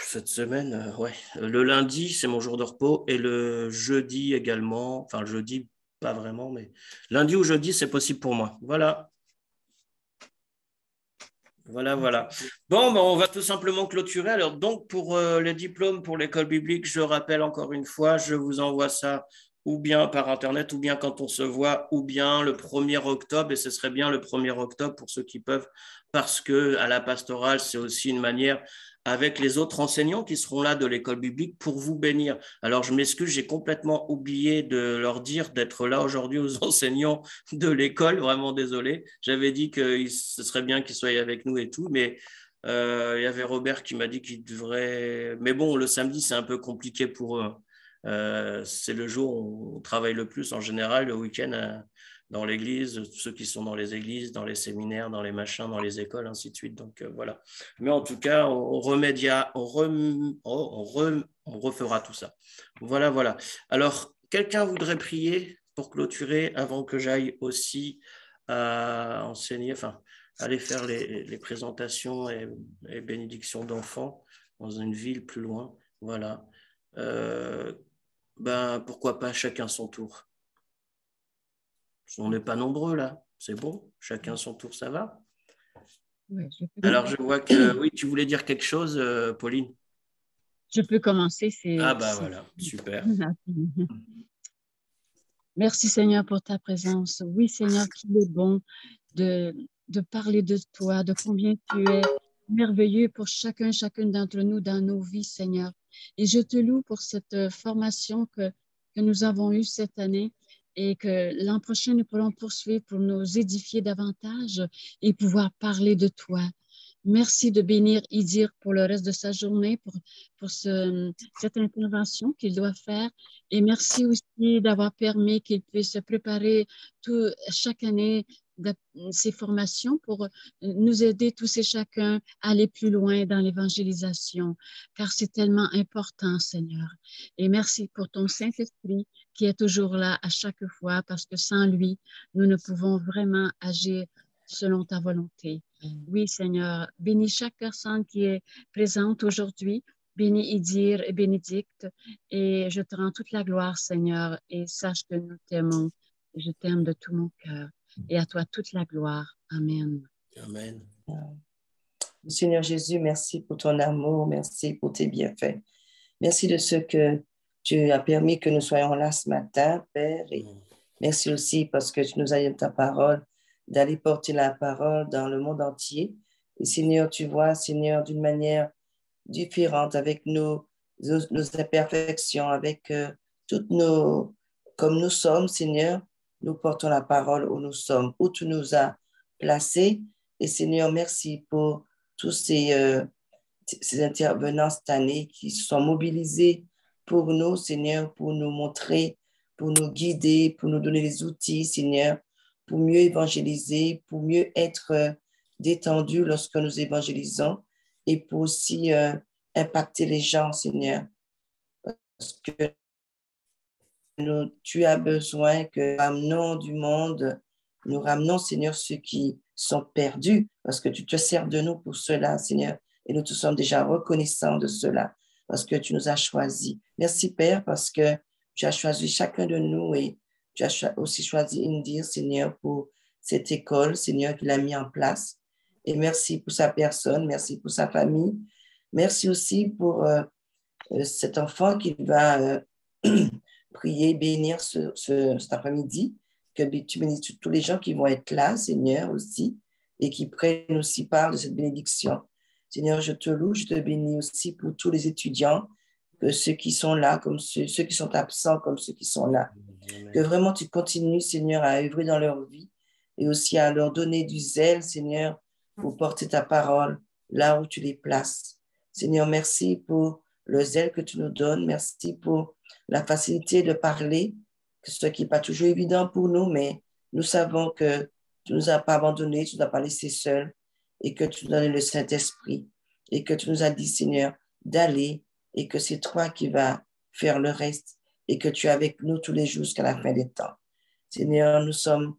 cette semaine. Ouais. Le lundi, c'est mon jour de repos. Et le jeudi également. Enfin, le jeudi, pas vraiment, mais lundi ou jeudi, c'est possible pour moi. Voilà. Voilà. Bon, ben, on va tout simplement clôturer. Alors, donc, pour les diplômes pour l'école biblique, je rappelle encore une fois, je vous envoie ça ou bien par Internet, ou bien quand on se voit, ou bien le 1er octobre, et ce serait bien le 1er octobre pour ceux qui peuvent, parce que à la pastorale, c'est aussi une manière avec les autres enseignants qui seront là de l'école biblique pour vous bénir. Alors, je m'excuse, j'ai complètement oublié de leur dire d'être là aujourd'hui aux enseignants de l'école, vraiment désolé. J'avais dit que ce serait bien qu'ils soient avec nous et tout, mais il y avait Robert qui m'a dit qu'il devrait... Mais bon, le samedi, c'est un peu compliqué pour eux. C'est le jour où on travaille le plus en général, le week-end dans l'église, ceux qui sont dans les églises, dans les séminaires, dans les machins, dans les écoles, ainsi de suite. Donc voilà. Mais en tout cas, on refera tout ça. Voilà, voilà. Alors, quelqu'un voudrait prier pour clôturer avant que j'aille aussi enseigner, enfin, aller faire les présentations et bénédictions d'enfants dans une ville plus loin. Voilà. Pourquoi pas chacun son tour. On n'est pas nombreux là, c'est bon, chacun son tour, ça va? Oui, Alors je vois que oui, tu voulais dire quelque chose, Pauline? je peux commencer. Ah bah voilà, super. Merci Seigneur pour ta présence. Oui Seigneur, qu'il est bon de, de parler de toi, de combien tu es merveilleux pour chacune d'entre nous dans nos vies, Seigneur. Et je te loue pour cette formation que nous avons eue cette année et que l'an prochain, nous pourrons poursuivre pour nous édifier davantage et pouvoir parler de toi. Merci de bénir Idir pour le reste de sa journée, pour cette intervention qu'il doit faire. Et merci aussi d'avoir permis qu'il puisse se préparer chaque année ces formations pour nous aider tous et chacun à aller plus loin dans l'évangélisation, car c'est tellement important, Seigneur. Et merci pour ton Saint-Esprit qui est toujours là à chaque fois, parce que sans lui, nous ne pouvons vraiment agir selon ta volonté. Oui, Seigneur, bénis chaque personne qui est présente aujourd'hui. Bénis Idir et Bénédicte, et je te rends toute la gloire, Seigneur, et sache que nous t'aimons. Je t'aime de tout mon cœur, et à toi toute la gloire. Amen. Amen. Seigneur Jésus, merci pour ton amour, merci pour tes bienfaits. Merci de ce que tu as permis que nous soyons là ce matin, Père, et merci aussi parce que tu nous as donné ta parole, d'aller porter la parole dans le monde entier. Et Seigneur, tu vois, Seigneur, d'une manière différente, avec nos imperfections, avec toutes nos... Comme nous sommes, Seigneur, nous portons la parole où nous sommes, où tu nous as placés. Et Seigneur, merci pour tous ces intervenants cette année qui se sont mobilisés pour nous, Seigneur, pour nous montrer, pour nous guider, pour nous donner les outils, Seigneur, pour mieux évangéliser, pour mieux être détendus lorsque nous évangélisons et pour aussi impacter les gens, Seigneur. Parce que tu as besoin que nous ramenons du monde, nous ramenons, Seigneur, ceux qui sont perdus, parce que tu te sers de nous pour cela, Seigneur. Et nous te sommes déjà reconnaissants de cela, parce que tu nous as choisis. Merci, Père, parce que tu as choisi chacun de nous et tu as aussi choisi Indir, Seigneur, pour cette école, Seigneur, qu'il a mis en place. Et merci pour sa personne, merci pour sa famille. Merci aussi pour cet enfant qui va prier, bénir cet après-midi, que tu bénisses tous les gens qui vont être là, Seigneur, aussi, et qui prennent aussi part de cette bénédiction. Seigneur, je te loue, je te bénis aussi pour tous les étudiants, que ceux qui sont là, comme ceux qui sont absents, comme ceux qui sont là. Amen. Que vraiment tu continues, Seigneur, à œuvrer dans leur vie et aussi à leur donner du zèle, Seigneur, pour porter ta parole là où tu les places. Seigneur, merci pour le zèle que tu nous donnes. Merci pour la facilité de parler, ce qui n'est pas toujours évident pour nous, mais nous savons que tu ne nous as pas abandonnés, tu ne nous as pas laissés seuls et que tu nous donnes le Saint-Esprit et que tu nous as dit, Seigneur, d'aller et que c'est toi qui vas faire le reste et que tu es avec nous tous les jours jusqu'à la fin des temps. Seigneur, nous sommes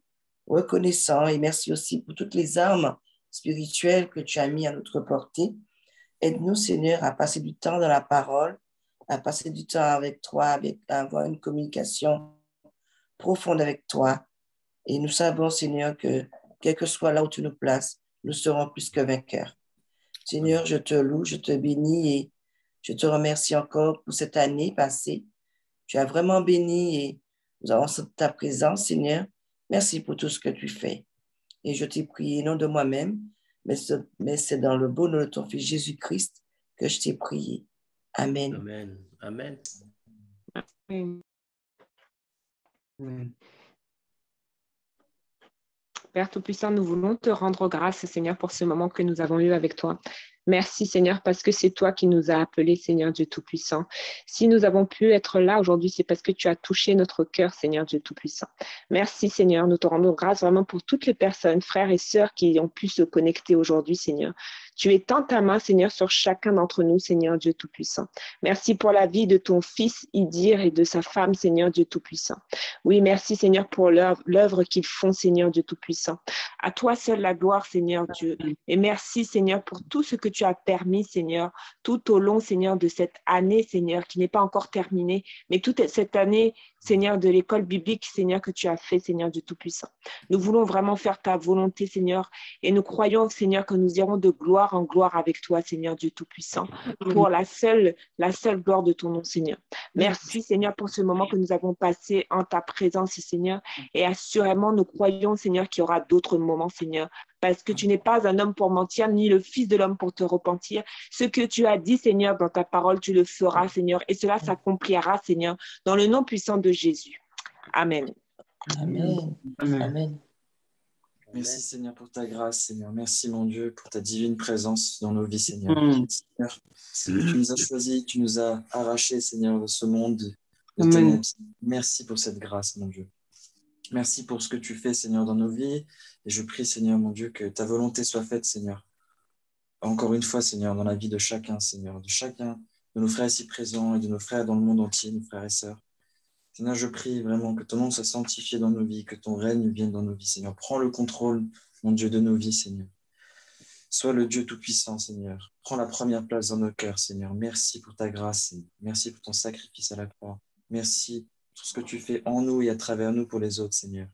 reconnaissants et merci aussi pour toutes les armes spirituelles que tu as mis à notre portée. Aide-nous, Seigneur, à passer du temps dans la parole, à passer du temps avec toi, à avoir une communication profonde avec toi. Et nous savons, Seigneur, que quel que soit là où tu nous places, nous serons plus que vainqueurs. Seigneur, je te loue, je te bénis et je te remercie encore pour cette année passée. Tu as vraiment béni et Nous avons ta présence, Seigneur. Merci pour tout ce que tu fais. Et je t'ai prié, non de moi-même, mais c'est dans le beau nom de ton Fils Jésus-Christ que je t'ai prié. Amen. Amen. Amen. Amen. Père Tout-Puissant, nous voulons te rendre grâce, Seigneur, pour ce moment que nous avons eu avec toi. Merci, Seigneur, parce que c'est toi qui nous as appelés, Seigneur Dieu Tout-Puissant. Si nous avons pu être là aujourd'hui, c'est parce que tu as touché notre cœur, Seigneur Dieu Tout-Puissant. Merci, Seigneur. Nous te rendons grâce vraiment pour toutes les personnes, frères et sœurs, qui ont pu se connecter aujourd'hui, Seigneur. Tu étends ta main, Seigneur, sur chacun d'entre nous, Seigneur Dieu Tout-Puissant. Merci pour la vie de ton fils Idir et de sa femme, Seigneur Dieu Tout-Puissant. Oui, merci, Seigneur, pour l'œuvre qu'ils font, Seigneur Dieu Tout-Puissant. À toi seul la gloire, Seigneur Dieu. Et merci, Seigneur, pour tout ce que tu as permis, Seigneur, tout au long, Seigneur, de cette année, Seigneur, qui n'est pas encore terminée, mais toute cette année, Seigneur, de l'école biblique, Seigneur, que tu as fait, Seigneur Dieu Tout-Puissant. Nous voulons vraiment faire ta volonté, Seigneur, et nous croyons, Seigneur, que nous irons de gloire en gloire avec toi, Seigneur Dieu Tout-Puissant, pour la seule gloire de ton nom, Seigneur. Merci, Seigneur, pour ce moment que nous avons passé en ta présence, Seigneur, et assurément, nous croyons, Seigneur, qu'il y aura d'autres moments, Seigneur, parce que tu n'es pas un homme pour mentir, ni le fils de l'homme pour te repentir. Ce que tu as dit, Seigneur, dans ta parole, tu le feras, Seigneur, et cela s'accomplira, Seigneur, dans le nom puissant de Jésus. Amen. Amen. Amen. Merci, Seigneur, pour ta grâce, Seigneur. Merci, mon Dieu, pour ta divine présence dans nos vies, Seigneur. Seigneur, tu nous as choisis, tu nous as arrachés, Seigneur, de ce monde de ténèbres. Merci pour cette grâce, mon Dieu. Merci pour ce que tu fais, Seigneur, dans nos vies. Et je prie, Seigneur, mon Dieu, que ta volonté soit faite, Seigneur. Encore une fois, Seigneur, dans la vie de chacun, Seigneur, de chacun de nos frères ici présents et de nos frères dans le monde entier, nos frères et sœurs. Seigneur, je prie vraiment que ton nom soit sanctifié dans nos vies, que ton règne vienne dans nos vies, Seigneur. Prends le contrôle, mon Dieu, de nos vies, Seigneur. Sois le Dieu tout-puissant, Seigneur. Prends la première place dans nos cœurs, Seigneur. Merci pour ta grâce, Seigneur. Merci pour ton sacrifice à la croix. Merci pour ce que tu fais en nous et à travers nous pour les autres, Seigneur.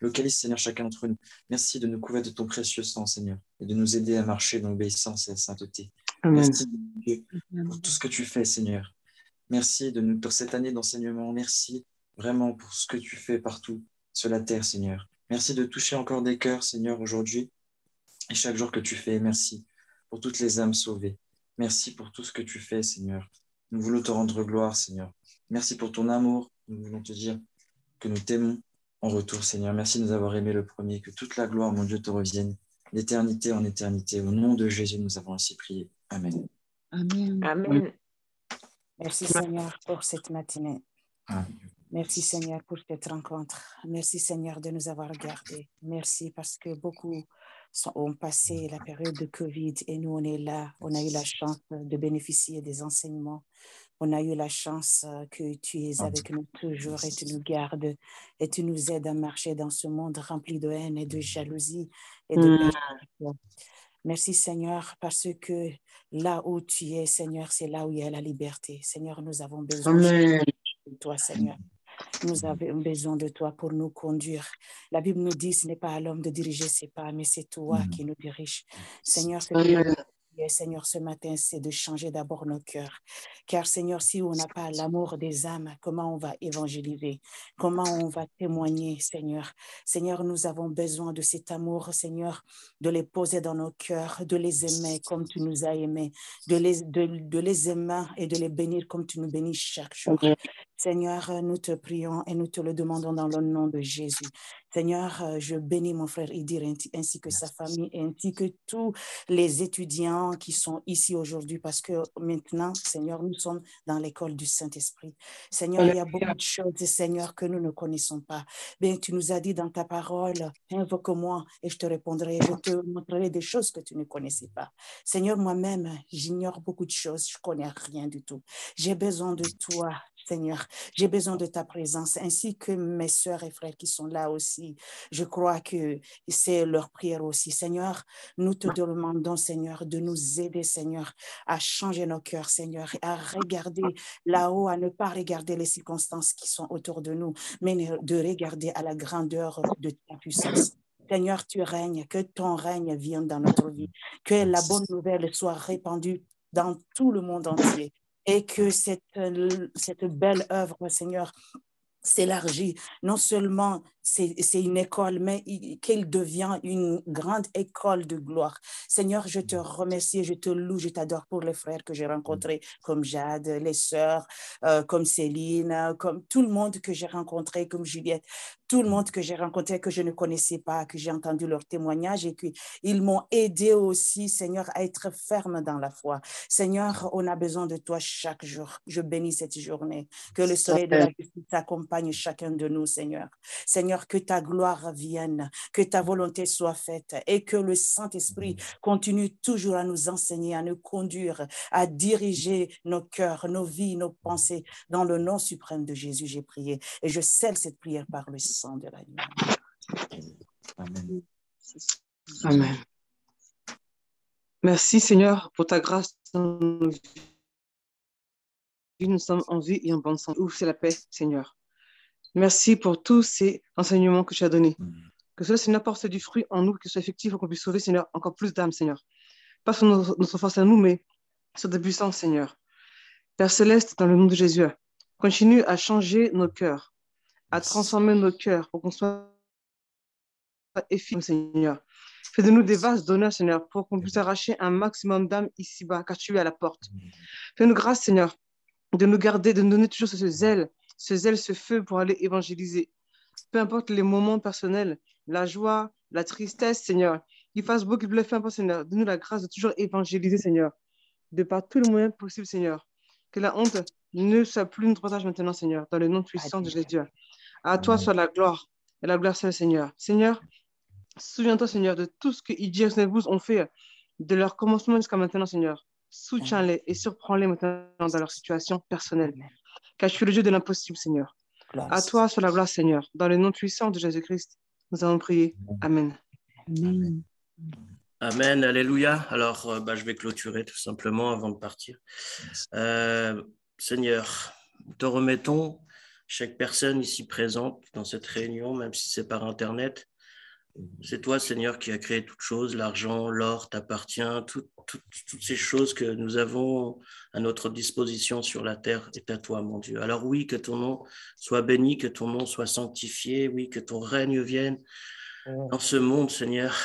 Localise, Seigneur, chacun d'entre nous. Merci de nous couvrir de ton précieux sang, Seigneur, et de nous aider à marcher dans l'obéissance et la sainteté. Amen. Merci, Dieu, pour tout ce que tu fais, Seigneur. Merci pour cette année d'enseignement. Merci vraiment pour ce que tu fais partout sur la terre, Seigneur. Merci de toucher encore des cœurs, Seigneur, aujourd'hui et chaque jour que tu fais. Merci pour toutes les âmes sauvées. Merci pour tout ce que tu fais, Seigneur. Nous voulons te rendre gloire, Seigneur. Merci pour ton amour. Nous voulons te dire que nous t'aimons en retour, Seigneur. Merci de nous avoir aimé le premier. Que toute la gloire, mon Dieu, te revienne d'éternité en éternité. Au nom de Jésus, nous avons ainsi prié. Amen. Amen. Amen. Merci Seigneur pour cette matinée. Amen. Merci Seigneur pour cette rencontre. Merci Seigneur de nous avoir gardés. Merci parce que beaucoup ont passé la période de Covid et nous on est là. On a eu la chance de bénéficier des enseignements. On a eu la chance que tu es avec nous toujours et tu nous gardes et tu nous aides à marcher dans ce monde rempli de haine et de jalousie et de persécution. Merci Seigneur parce que là où tu es Seigneur, c'est là où il y a la liberté. Seigneur, nous avons besoin de toi Seigneur. Nous avons besoin de toi pour nous conduire. La Bible nous dit ce n'est pas à l'homme de diriger ses pas, mais c'est toi qui nous dirige. Seigneur, Seigneur, ce matin, c'est de changer d'abord nos cœurs. Car, Seigneur, si on n'a pas l'amour des âmes, comment on va évangéliser? Comment on va témoigner, Seigneur? Seigneur, nous avons besoin de cet amour, Seigneur, de les poser dans nos cœurs, de les aimer comme tu nous as aimés, de les aimer et de les bénir comme tu nous bénis chaque jour. Seigneur, nous te prions et nous te le demandons dans le nom de Jésus. Seigneur, je bénis mon frère Idir ainsi que sa famille, ainsi que tous les étudiants qui sont ici aujourd'hui parce que maintenant, Seigneur, nous sommes dans l'école du Saint-Esprit. Seigneur, il y a beaucoup de choses, Seigneur, que nous ne connaissons pas. Bien, tu nous as dit dans ta parole, invoque-moi et je te répondrai, je te montrerai des choses que tu ne connaissais pas. Seigneur, moi-même, j'ignore beaucoup de choses, je ne connais rien du tout. J'ai besoin de toi, Seigneur, j'ai besoin de ta présence, ainsi que mes sœurs et frères qui sont là aussi. Je crois que c'est leur prière aussi. Seigneur, nous te demandons, Seigneur, de nous aider, Seigneur, à changer nos cœurs, Seigneur, à regarder là-haut, à ne pas regarder les circonstances qui sont autour de nous, mais de regarder à la grandeur de ta puissance. Seigneur, tu règnes, que ton règne vienne dans notre vie, que la bonne nouvelle soit répandue dans tout le monde entier. Et que cette belle œuvre, Seigneur, s'élargit. Non seulement c'est une école, mais qu'elle devient une grande école de gloire. Seigneur, je te remercie, je te loue, je t'adore pour les frères que j'ai rencontrés, comme Jade, les sœurs, comme Céline, comme tout le monde que j'ai rencontré, comme Juliette, tout le monde que j'ai rencontré, que je ne connaissais pas, que j'ai entendu leur témoignage et qu'ils m'ont aidé aussi, Seigneur, à être ferme dans la foi. Seigneur, on a besoin de toi chaque jour. Je bénis cette journée. Que le soleil de la justice accompagne chacun de nous, Seigneur. Seigneur, que ta gloire vienne, que ta volonté soit faite et que le Saint-Esprit continue toujours à nous enseigner, à nous conduire, à diriger nos cœurs, nos vies, nos pensées. Dans le nom suprême de Jésus, j'ai prié et je scelle cette prière par le sang de l'agneau. Amen. Amen. Merci Seigneur pour ta grâce dans nos vies. Nous sommes en vie et en bonne santé. Ouvre, c'est la paix, Seigneur. Merci pour tous ces enseignements que tu as donnés. Que cela, Seigneur, porte du fruit en nous, que ce soit effectif, qu'on puisse sauver, Seigneur, encore plus d'âmes, Seigneur. Pas sur notre force à nous, mais sur des puissances, Seigneur. Père Céleste, dans le nom de Jésus, continue à changer nos cœurs, à transformer nos cœurs pour qu'on soit efficace, Seigneur. Fais de nous des vases d'honneur, Seigneur, pour qu'on puisse arracher un maximum d'âmes ici-bas, car tu es à la porte. Fais-nous grâce, Seigneur, de nous garder, de nous donner toujours ce zèle, ce feu pour aller évangéliser. Peu importe les moments personnels, la joie, la tristesse, Seigneur, qu'il fasse beau, qu'il pleuve, peu importe, Seigneur. Donne-nous la grâce de toujours évangéliser, Seigneur, de par tous les moyens possibles, Seigneur. Que la honte ne soit plus notre partage maintenant, Seigneur, dans le nom puissant de Jésus. À toi soit la gloire, et la gloire seule, Seigneur. Seigneur, souviens-toi, Seigneur, de tout ce que Idjir et vous ont fait de leur commencement jusqu'à maintenant, Seigneur. Soutiens-les et surprends-les maintenant dans leur situation personnelle. Car tu es le Dieu de l'impossible, Seigneur. À toi soit la gloire, Seigneur. Dans le nom puissant de Jésus-Christ, nous avons prié. Amen. Amen. Amen, alléluia. Alors, je vais clôturer tout simplement avant de partir. Seigneur, nous te remettons chaque personne ici présente dans cette réunion, même si c'est par Internet. C'est toi, Seigneur, qui as créé toutes choses. L'argent, l'or t'appartient. Toutes ces choses que nous avons à notre disposition sur la terre est à toi, mon Dieu. Alors oui, que ton nom soit béni, que ton nom soit sanctifié. Oui, que ton règne vienne dans ce monde, Seigneur,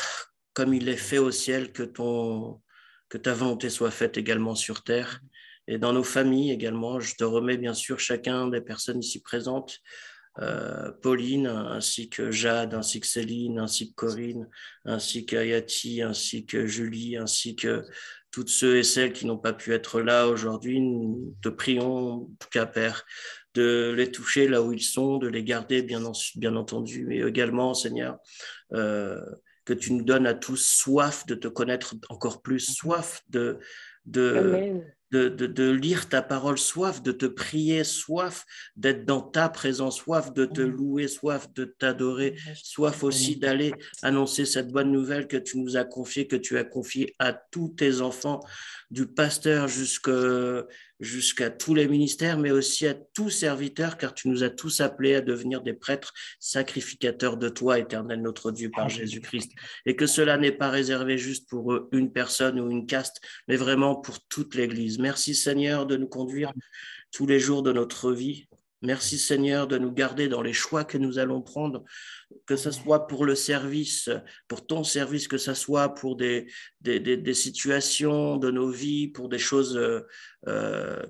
comme il est fait au ciel, que ta volonté soit faite également sur terre et dans nos familles également. Je te remets bien sûr chacun des personnes ici présentes, Pauline, ainsi que Jade, ainsi que Céline, ainsi que Corinne, ainsi qu'Ayati, ainsi que Julie, ainsi que toutes ceux et celles qui n'ont pas pu être là aujourd'hui. Nous te prions, en tout cas, Père, de les toucher là où ils sont, de les garder, bien entendu, mais également, Seigneur, que tu nous donnes à tous soif de te connaître encore plus, soif de lire ta parole, soif de te prier, soif d'être dans ta présence, soif de te louer, soif de t'adorer, soif aussi d'aller annoncer cette bonne nouvelle que tu nous as confiée, que tu as confiée à tous tes enfants, du pasteur jusqu'à tous les ministères, mais aussi à tous serviteurs, car tu nous as tous appelés à devenir des prêtres sacrificateurs de toi, éternel notre Dieu, par Jésus-Christ. Et que cela n'est pas réservé juste pour une personne ou une caste, mais vraiment pour toute l'Église. Merci Seigneur de nous conduire tous les jours de notre vie. Merci Seigneur de nous garder dans les choix que nous allons prendre, que ce soit pour le service, pour ton service, que ce soit pour des situations de nos vies, pour des choses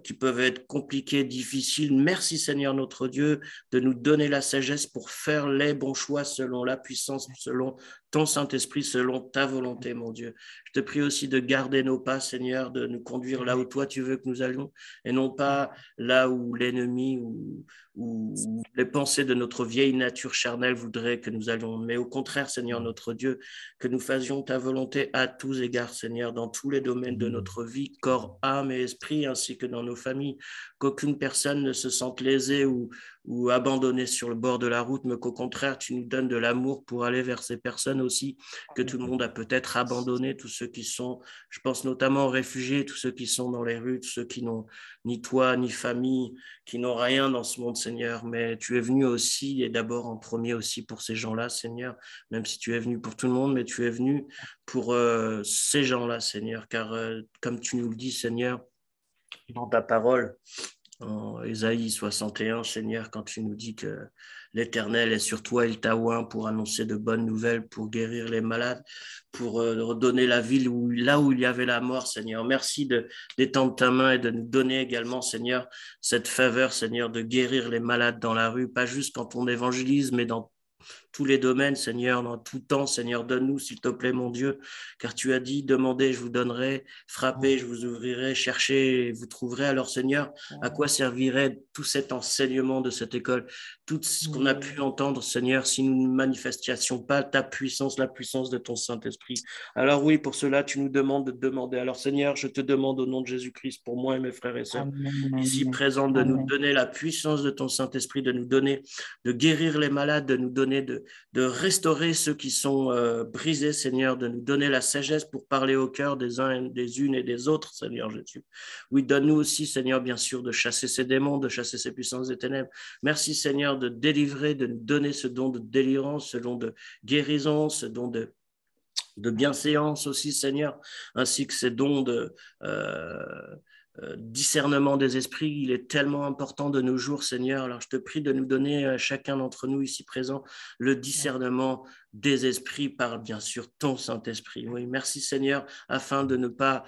qui peuvent être compliquées, difficiles. Merci Seigneur notre Dieu de nous donner la sagesse pour faire les bons choix selon la puissance, selon ton Saint-Esprit, selon ta volonté, mon Dieu. Je te prie aussi de garder nos pas, Seigneur, de nous conduire là où toi tu veux que nous allions, et non pas là où l'ennemi ou les pensées de notre vieille nature charnelle voudraient que nous allions. Mais au contraire, Seigneur notre Dieu, que nous faisions ta volonté à tous égards, Seigneur, dans tous les domaines de notre vie, corps, âme et esprit, ainsi que dans nos familles, qu'aucune personne ne se sente lésée ou abandonnée sur le bord de la route, mais qu'au contraire, tu nous donnes de l'amour pour aller vers ces personnes aussi, que tout le monde a peut-être abandonné, tous ceux qui sont, je pense notamment aux réfugiés, tous ceux qui sont dans les rues, tous ceux qui n'ont ni toi, ni famille, qui n'ont rien dans ce monde, Seigneur, mais tu es venu aussi, et d'abord en premier aussi pour ces gens-là, Seigneur, même si tu es venu pour tout le monde, mais tu es venu pour ces gens-là, Seigneur, car comme tu nous le dis, Seigneur, dans ta parole, en Ésaïe 61, Seigneur, quand tu nous dis que l'Éternel est sur toi, il t'a oint pour annoncer de bonnes nouvelles, pour guérir les malades, pour redonner la ville là où il y avait la mort, Seigneur. Merci d'étendre ta main et de nous donner également, Seigneur, cette faveur, Seigneur, de guérir les malades dans la rue, pas juste quand on évangélise, mais dans tous les domaines, Seigneur, dans tout temps, Seigneur, donne-nous, s'il te plaît, mon Dieu, car tu as dit, demandez, je vous donnerai, frappez, je vous ouvrirai, cherchez, vous trouverez. Alors, Seigneur, à quoi servirait tout cet enseignement de cette école, tout ce qu'on a pu entendre, Seigneur, si nous ne manifestions pas ta puissance, la puissance de ton Saint-Esprit. Alors oui, pour cela, tu nous demandes de te demander. Alors, Seigneur, je te demande au nom de Jésus-Christ, pour moi et mes frères et sœurs, ici présents, de nous donner la puissance de ton Saint-Esprit, de nous donner, de guérir les malades, de nous donner de restaurer ceux qui sont brisés, Seigneur, de nous donner la sagesse pour parler au cœur des uns, des unes et des autres, Seigneur Jésus. Oui, donne-nous aussi, Seigneur, bien sûr, de chasser ces démons, de chasser ces puissances des ténèbres. Merci, Seigneur, de délivrer, de nous donner ce don de délivrance, ce don de guérison, ce don de bienséance aussi, Seigneur, ainsi que ces dons de discernement des esprits. Il est tellement important de nos jours, Seigneur. Alors, je te prie de nous donner, chacun d'entre nous ici présents, le discernement des esprits par, bien sûr, ton Saint-Esprit. Oui, merci, Seigneur, afin de ne pas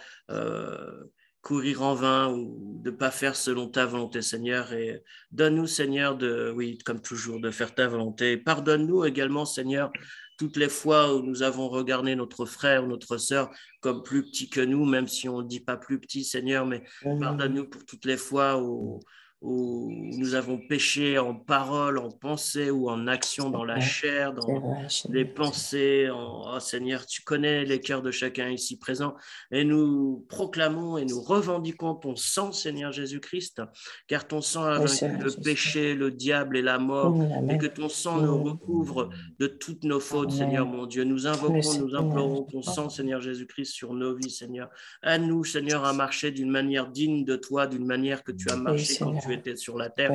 courir en vain ou de ne pas faire selon ta volonté, Seigneur. Et donne-nous, Seigneur, oui, comme toujours, de faire ta volonté. Pardonne-nous également, Seigneur, toutes les fois où nous avons regardé notre frère ou notre sœur comme plus petit que nous, même si on ne dit pas plus petit, Seigneur, mais pardonne-nous pour toutes les fois où nous avons péché en parole, en pensée ou en action, dans la chair, dans les pensées. Oh Seigneur, tu connais les cœurs de chacun ici présent et nous proclamons et nous revendiquons ton sang, Seigneur Jésus-Christ, car ton sang a vaincu le péché, le diable et la mort, et que ton sang nous recouvre de toutes nos fautes, Seigneur mon Dieu. Nous invoquons, nous implorons ton sang, Seigneur Jésus-Christ, sur nos vies, Seigneur. À nous, Seigneur, à marcher d'une manière digne de toi, d'une manière que tu as marché quand tu étais sur la terre.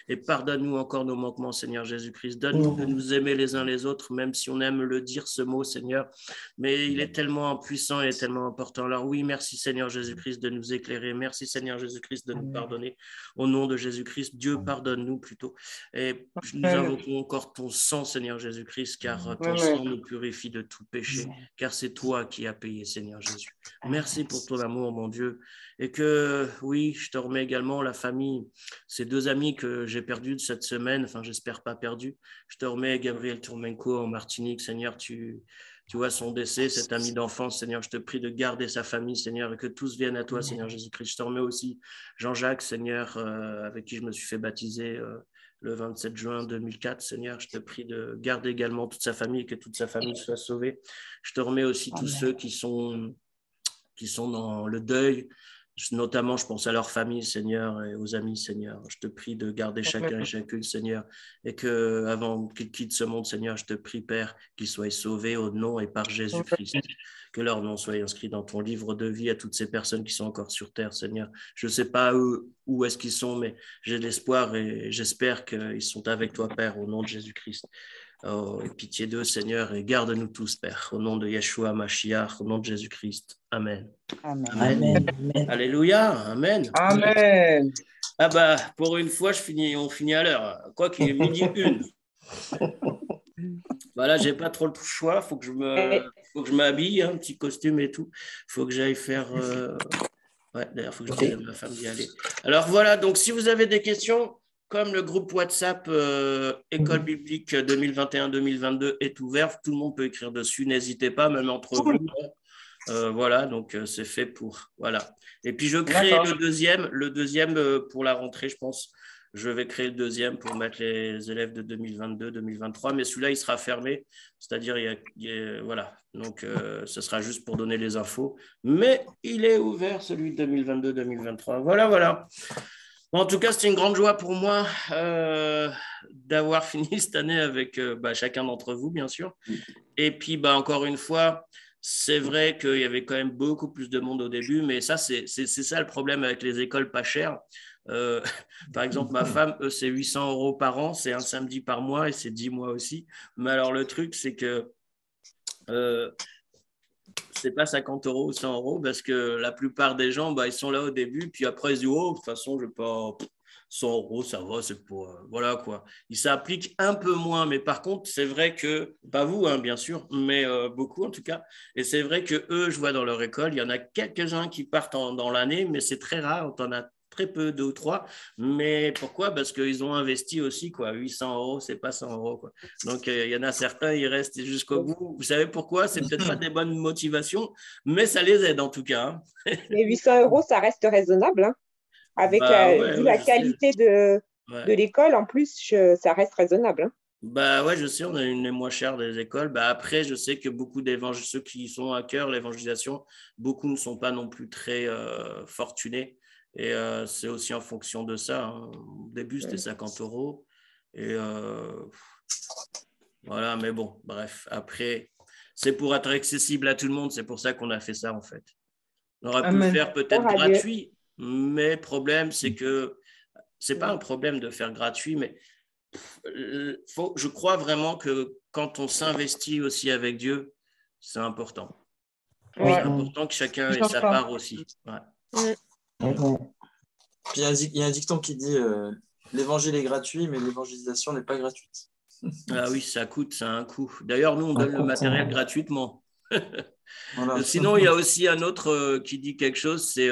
Et pardonne-nous encore nos manquements, Seigneur Jésus-Christ. Donne-nous de nous aimer les uns les autres, même si on aime le dire, ce mot, Seigneur. Mais il est tellement puissant et tellement important. Alors oui, merci, Seigneur Jésus-Christ, de nous éclairer. Merci, Seigneur Jésus-Christ, de nous pardonner. Au nom de Jésus-Christ, Dieu, pardonne-nous plutôt. Et nous invoquons encore ton sang, Seigneur Jésus-Christ, car ton sang nous purifie de tout péché, car c'est toi qui as payé, Seigneur Jésus. Merci pour ton amour, mon Dieu. Et que, oui, je te remets également la famille, ces deux amis que j'ai perdus de cette semaine, enfin, j'espère pas perdus. Je te remets Gabriel Tourmenco en Martinique, Seigneur, tu vois son décès, cet ami d'enfance, Seigneur, je te prie de garder sa famille, Seigneur, et que tous viennent à toi, Seigneur Jésus-Christ. Je te remets aussi Jean-Jacques, Seigneur, avec qui je me suis fait baptiser le 27 juin 2004, Seigneur. Je te prie de garder également toute sa famille et que toute sa famille soit sauvée. Je te remets aussi tous ceux qui sont dans le deuil. Notamment, je pense à leur famille, Seigneur, et aux amis, Seigneur. Je te prie de garder chacun et chacune, Seigneur, et qu'avant qu'ils quittent ce monde, Seigneur, je te prie, Père, qu'ils soient sauvés au nom et par Jésus-Christ. Que leur nom soit inscrit dans ton livre de vie à toutes ces personnes qui sont encore sur terre, Seigneur. Je ne sais pas où est-ce qu'ils sont, mais j'ai l'espoir et j'espère qu'ils sont avec toi, Père, au nom de Jésus-Christ. Oh, pitié d'eux, Seigneur, et garde-nous tous, Père, au nom de Yeshua Mashiach, au nom de Jésus-Christ. Amen. Amen. Amen. Alléluia. Amen. Amen. Ah bah, pour une fois, on finit à l'heure. Quoi qu'il est midi 1. Voilà, j'ai pas trop le choix. Faut que je m'habille, un petit costume et tout. Faut que j'aille faire. Ouais, d'ailleurs, faut que je dise à ma femme d'y aller. Alors voilà. Donc, si vous avez des questions, comme le groupe WhatsApp École biblique 2021-2022 est ouvert, tout le monde peut écrire dessus. N'hésitez pas, même entre vous. Voilà, donc c'est fait pour. Voilà. Et puis je crée le deuxième pour la rentrée, je pense. Je vais créer le deuxième pour mettre les élèves de 2022-2023, mais celui-là, il sera fermé. C'est-à-dire, voilà. Donc, ce sera juste pour donner les infos. Mais il est ouvert, celui de 2022-2023. Voilà, voilà. En tout cas, c'était une grande joie pour moi d'avoir fini cette année avec chacun d'entre vous, bien sûr. Et puis, encore une fois, c'est vrai qu'il y avait quand même beaucoup plus de monde au début, mais ça, c'est ça le problème avec les écoles pas chères. Par exemple, ma femme, c'est 800 € par an, c'est un samedi par mois et c'est 10 mois aussi. Mais alors, le truc, c'est que c'est pas 50 € ou 100 € parce que la plupart des gens, ils sont là au début, puis après, ils se disent, oh, de toute façon, je vais pas. 100 euros, ça va, c'est pour… voilà quoi. Il s'applique un peu moins, mais par contre, c'est vrai que, pas vous, hein, bien sûr, mais beaucoup en tout cas. Et c'est vrai que eux, je vois dans leur école, il y en a quelques-uns qui partent dans l'année, mais c'est très rare, on en a très peu, 2 ou 3. Mais pourquoi? Parce qu'ils ont investi aussi, quoi. 800 euros, c'est pas 100 euros, quoi. Donc, il y en a certains, ils restent jusqu'au bout. Vous savez pourquoi? C'est peut-être pas des bonnes motivations, mais ça les aide en tout cas. Hein. Mais 800 euros, ça reste raisonnable, hein. Avec Bah ouais, vu ouais, la je sais. qualité de Ouais. l'école, en plus, ça reste raisonnable, hein. Bah ouais, je sais, on a une des moins chères des écoles. Bah après, je sais que beaucoup ceux qui sont à cœur, l'évangélisation, beaucoup ne sont pas non plus très fortunés. Et c'est aussi en fonction de ça. Hein. Au début, c'était 50 euros. Et voilà, mais bon, bref. Après, c'est pour être accessible à tout le monde. C'est pour ça qu'on a fait ça, en fait. On aurait pu le Amen. faire peut-être Gloire à Dieu. gratuit, mais le problème, c'est que c'est pas un problème de faire gratuit, mais je crois vraiment que quand on s'investit aussi avec Dieu, c'est important. Oui. C'est important que chacun ait sa part aussi. Ouais. Puis il y a un dicton qui dit l'évangile est gratuit, mais l'évangélisation n'est pas gratuite. Ah oui, ça coûte, ça a un coût. D'ailleurs, nous, on donne le matériel gratuitement. Voilà. Sinon, il y a aussi un autre qui dit quelque chose, c'est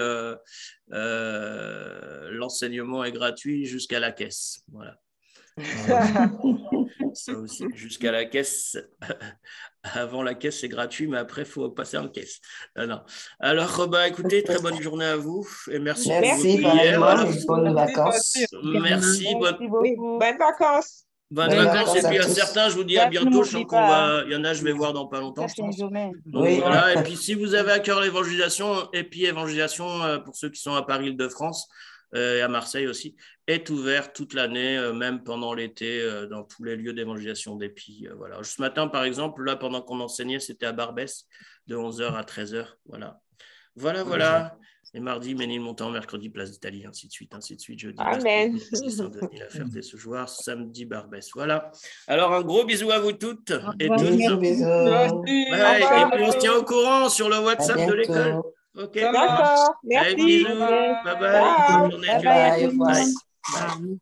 l'enseignement est gratuit jusqu'à la caisse. Voilà. Ça aussi, jusqu'à la caisse. Avant la caisse, c'est gratuit, mais après, il faut passer en caisse. Non. Alors, bah, écoutez, très bonne journée à vous et merci pour vos Merci, prières. pareillement, Alors, et bonnes vacances. merci, Oui, bonnes vacances. bonnes Bonnes vacances. Et vacances à puis à tous. certains, je vous dis à bientôt. Je sens qu'on va, il y en a, je vais voir dans pas longtemps, je pense. Donc Oui. voilà. Et puis si vous avez à cœur l'évangélisation, et puis évangélisation pour ceux qui sont à Paris, Île-de-France, et à Marseille aussi, est ouvert toute l'année, même pendant l'été, dans tous les lieux d'évangélisation d'Épi. Voilà. Ce matin, par exemple, là, pendant qu'on enseignait, c'était à Barbès, de 11h à 13h. Voilà. Voilà. Et mardi, Ménilmontant, mercredi, Place d'Italie, ainsi de suite, jeudi, Amen. Saint-Denis, La Ferté-ce-Jouarre, samedi, Barbès. Voilà. Alors, un gros bisou à vous toutes et tous. Bisous, bisous. Ouais, et puis, on se tient au courant sur le À WhatsApp de l'école. bientôt. OK. D'accord. Allez, Merci. bisous. Bye bye. Bye. Bonne journée, Bye Julie. bye, au revoir. Bye.